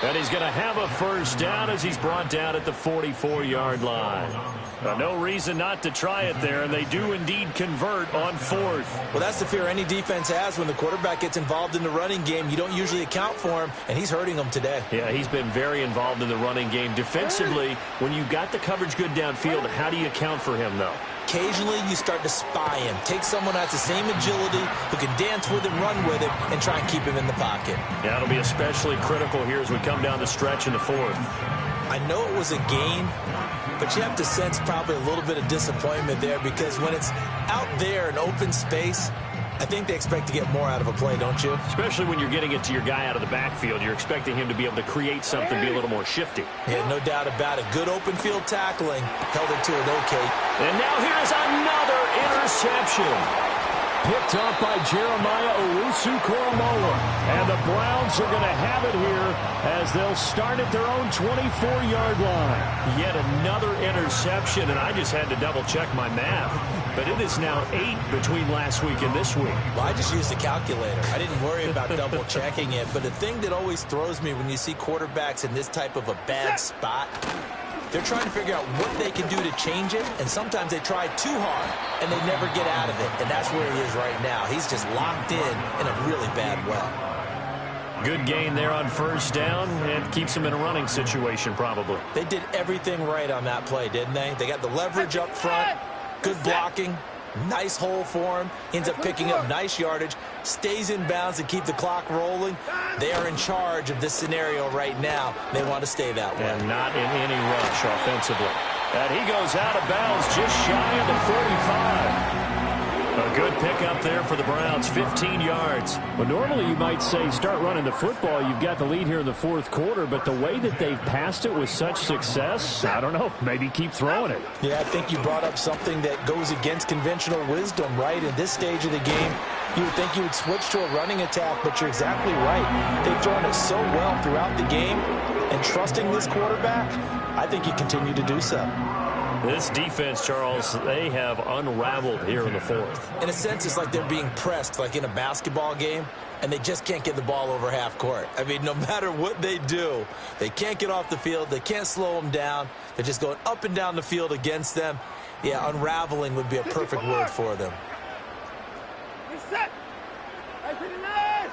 And he's going to have a first down as he's brought down at the 44-yard line. No reason not to try it there, and they do indeed convert on fourth. Well, that's the fear any defense has when the quarterback gets involved in the running game. You don't usually account for him, and he's hurting them today. Yeah, he's been very involved in the running game. Defensively, when you got the coverage good downfield, how do you account for him, though? Occasionally, you start to spy him. Take someone who has the same agility, who can dance with him, run with him, and try and keep him in the pocket. Yeah, it'll be especially critical here as we come down the stretch in the fourth. I know it was a gain, but you have to sense probably a little bit of disappointment there because when it's out there in open space, I think they expect to get more out of a play, don't you? Especially when you're getting it to your guy out of the backfield. You're expecting him to be able to create something, be a little more shifty. Yeah, no doubt about it. Good open field tackling. Held it to it okay. And now here's another interception. Picked up by Jeremiah Owusu-Koramoah. And the Browns are going to have it here as they'll start at their own 24-yard line. Yet another interception, and I just had to double-check my math. But it is now 8 between last week and this week. Well, I just used a calculator. I didn't worry about double-checking it. But the thing that always throws me when you see quarterbacks in this type of a bad spot, they're trying to figure out what they can do to change it, and sometimes they try too hard, and they never get out of it, and that's where he is right now. He's just locked in a really bad way. Good gain there on first down, and keeps him in a running situation probably. They did everything right on that play, didn't they? They got the leverage up front, good blocking, nice hole for him, ends up picking up nice yardage, stays in bounds to keep the clock rolling. They are in charge of this scenario right now. They want to stay that way. And not in any rush offensively. And he goes out of bounds just shy of the 45. A good pickup there for the Browns, 15 yards. Well, normally you might say start running the football. You've got the lead here in the fourth quarter, but the way that they've passed it with such success, I don't know, maybe keep throwing it. Yeah, I think you brought up something that goes against conventional wisdom, right? In this stage of the game, you would think you would switch to a running attack, but you're exactly right. They've thrown it so well throughout the game, and trusting this quarterback, I think you continue to do so. This defense, Charles, they have unraveled here in the fourth. In a sense, it's like they're being pressed, like in a basketball game, and they just can't get the ball over half court. I mean, no matter what they do, they can't get off the field. They can't slow them down. They're just going up and down the field against them. Yeah, unraveling would be a perfect word for them. Reset. Right to the nine.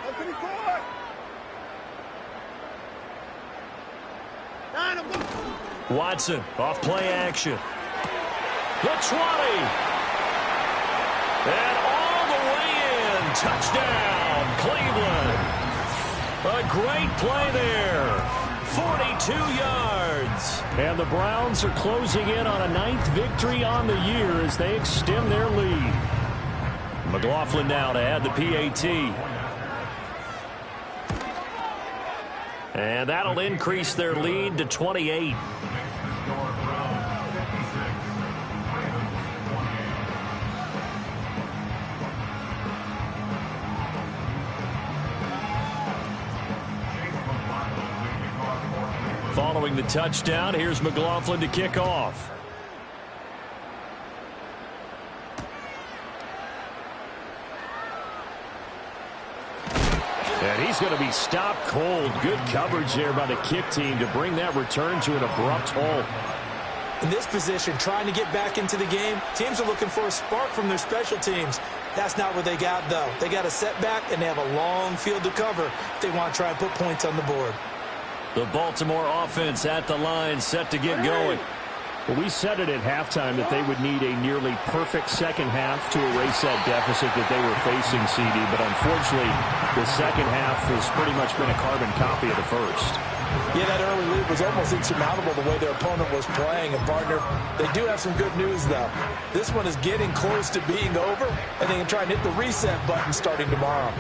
Up to the court. 9 of them. Watson off play action. The 20. And all the way in. Touchdown, Cleveland. A great play there. 42 yards. And the Browns are closing in on a 9th victory on the year as they extend their lead. McLaughlin now to add the PAT. And that'll increase their lead to 28. Following the touchdown, here's McLaughlin to kick off. And he's going to be stopped cold. Good coverage there by the kick team to bring that return to an abrupt halt. In this position, trying to get back into the game, teams are looking for a spark from their special teams. That's not what they got, though. They got a setback, and they have a long field to cover if they want to try and put points on the board. The Baltimore offense at the line, set to get going. Well, we said it at halftime that they would need a nearly perfect second half to erase that deficit that they were facing, CD. But unfortunately, the second half has pretty much been a carbon copy of the first. Yeah, that early lead was almost insurmountable the way their opponent was playing. And, partner, they do have some good news, though. This one is getting close to being over, and they can try and hit the reset button starting tomorrow.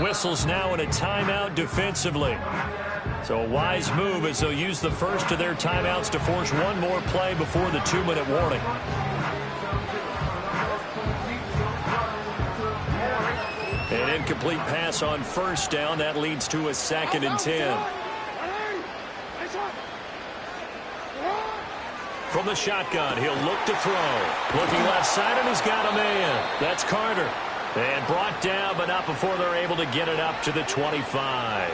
Whistles now in a timeout defensively. So a wise move as they'll use the first of their timeouts to force one more play before the 2-minute warning. An incomplete pass on first down. That leads to a 2nd and 10. From the shotgun, he'll look to throw. Looking left side, and he's got a man. That's Carter. And brought down, but not before they're able to get it up to the 25.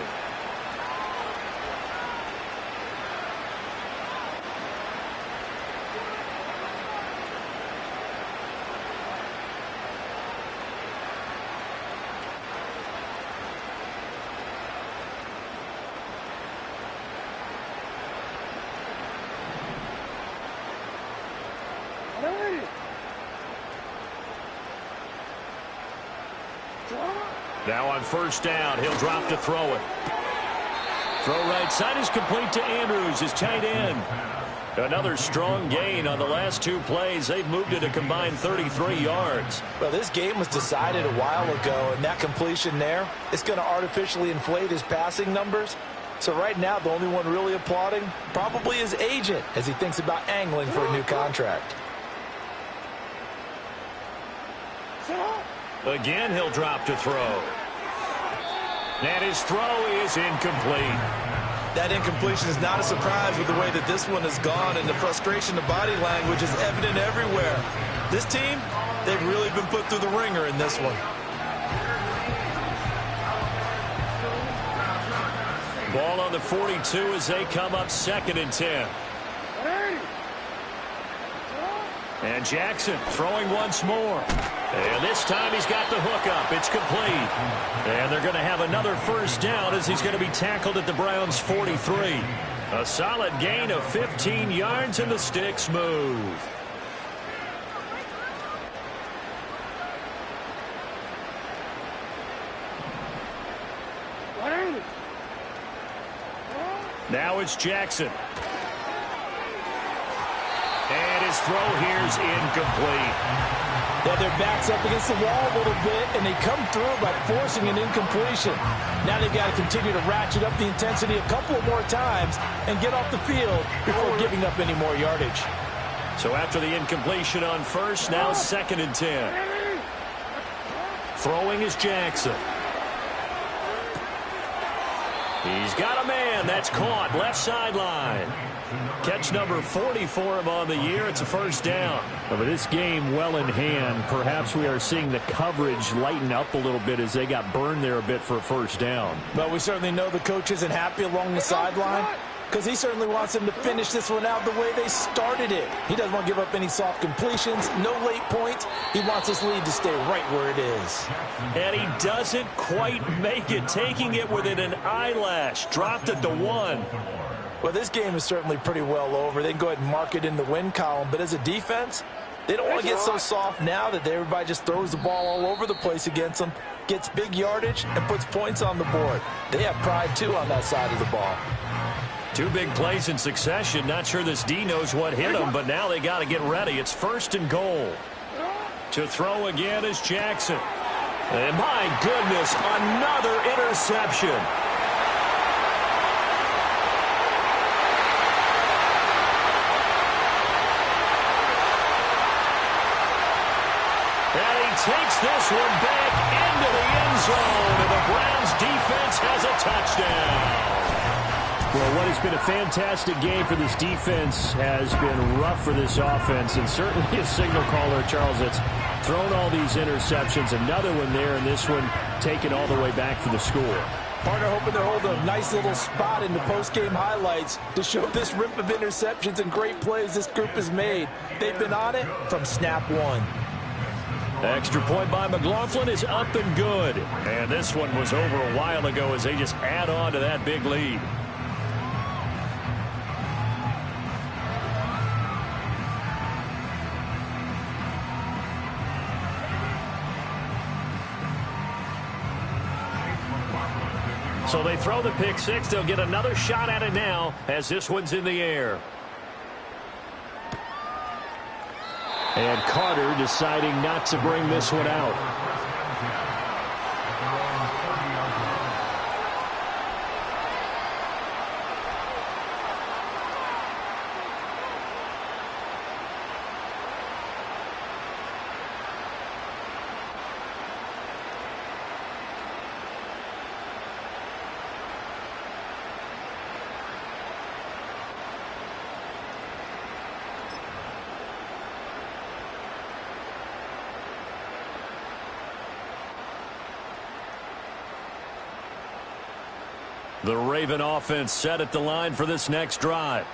Now on first down, he'll drop to throw it. Throw right side is complete to Andrews, his tight end. Another strong gain on the last 2 plays. They've moved it a combined 33 yards. Well, this game was decided a while ago, and that completion there is going to artificially inflate his passing numbers. So right now, the only one really applauding probably his agent as he thinks about angling for a new contract. Again, he'll drop to throw. And his throw is incomplete. That incompletion is not a surprise with the way that this one has gone, and the frustration, the body language is evident everywhere. This team, they've really been put through the ringer in this one. Ball on the 42 as they come up 2nd and 10. And Jackson throwing once more. And this time he's got the hook up. It's complete. And they're going to have another first down as he's going to be tackled at the Browns' 43. A solid gain of 15 yards, and the sticks move. Now it's Jackson. And his throw here's incomplete. Yeah, their back's up against the wall a little bit, and they come through by forcing an incompletion. Now they've got to continue to ratchet up the intensity a couple of more times and get off the field before giving up any more yardage. So after the incompletion on first, now 2nd and 10. Throwing is Jackson. He's got a man. That's caught. Left sideline. Catch number 40 for him on the year. It's a first down. But with this game well in hand, perhaps we are seeing the coverage lighten up a little bit as they got burned there a bit for a first down. But we certainly know the coach isn't happy along the sideline because he certainly wants them to finish this one out the way they started it. He doesn't want to give up any soft completions, no late points. He wants this lead to stay right where it is. And he doesn't quite make it, taking it within an eyelash. Dropped it to 1. Well, this game is certainly pretty well over. They can go ahead and mark it in the win column. But as a defense, they don't want to get so soft now that everybody just throws the ball all over the place against them, gets big yardage, and puts points on the board. They have pride, too, on that side of the ball. 2 big plays in succession. Not sure this D knows what hit him, but now they got to get ready. It's 1st and goal. To throw again is Jackson. And my goodness, another interception. And he takes this one back into the end zone, and the Browns defense has a touchdown. Well, what has been a fantastic game for this defense has been rough for this offense, and certainly a signal caller, Charles, that's thrown all these interceptions. Another one there, and this one taken all the way back for the score. Partner hoping they're holding a nice little spot in the post-game highlights to show this rip of interceptions and great plays this group has made. They've been on it from snap 1. Extra point by McLaughlin is up and good. And this one was over a while ago as they just add on to that big lead. So they throw the pick 6. They'll get another shot at it now as this one's in the air. And Carter deciding not to bring this one out. The Raven offense set at the line for this next drive.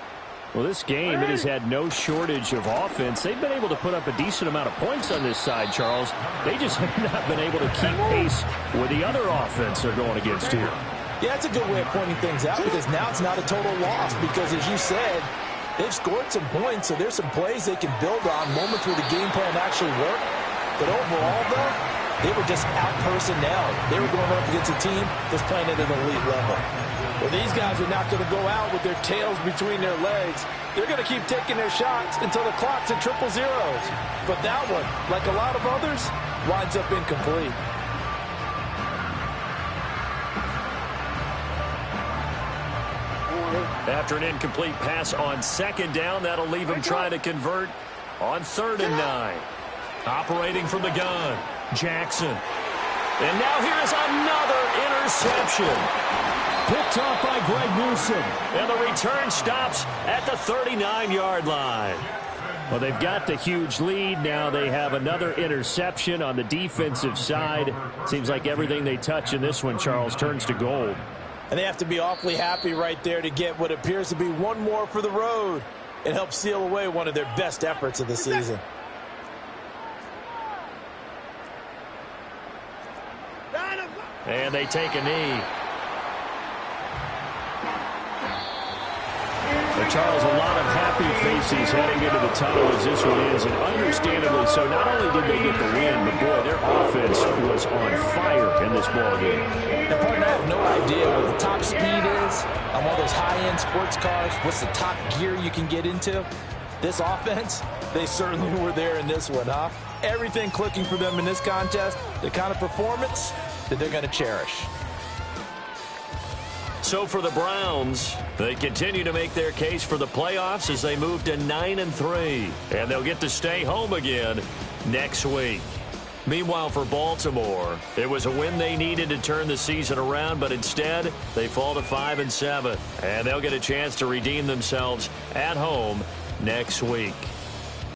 Well, this game, it has had no shortage of offense. They've been able to put up a decent amount of points on this side, Charles. They just have not been able to keep pace with the other offense they're going against here. Yeah, that's a good way of pointing things out because now it's not a total loss because, as you said, they've scored some points, so there's some plays they can build on, moments where the game plan actually worked. But overall, though, they were just out-personnel. They were going up against a team that's playing at an elite level. Well, these guys are not going to go out with their tails between their legs. They're going to keep taking their shots until the clock's at triple zeros. But that one, like a lot of others, winds up incomplete. After an incomplete pass on 2nd down, that'll leave him trying to convert on 3rd and 9. Operating from the gun, Jackson. And now here is another interception. Picked off by Greg Newsom. And the return stops at the 39-yard line. Well, they've got the huge lead. Now they have another interception on the defensive side. Seems like everything they touch in this one, Charles, turns to gold. And they have to be awfully happy right there to get what appears to be one more for the road and help seal away one of their best efforts of the season. And they take a knee. But Charles, a lot of happy happy faces heading into the tunnel as this one ends, and understandably so. Not only did they get the win, but, boy, their offense was on fire in this ballgame. And, partner, I have no idea what the top speed is on one of those high-end sports cars. What's the top gear you can get into? This offense, they certainly were there in this one, huh? Everything clicking for them in this contest, the kind of performance that they're going to cherish. So for the Browns, they continue to make their case for the playoffs as they move to 9-3. And they'll get to stay home again next week. Meanwhile, for Baltimore, it was a win they needed to turn the season around, but instead they fall to 5-7. And they'll get a chance to redeem themselves at home next week.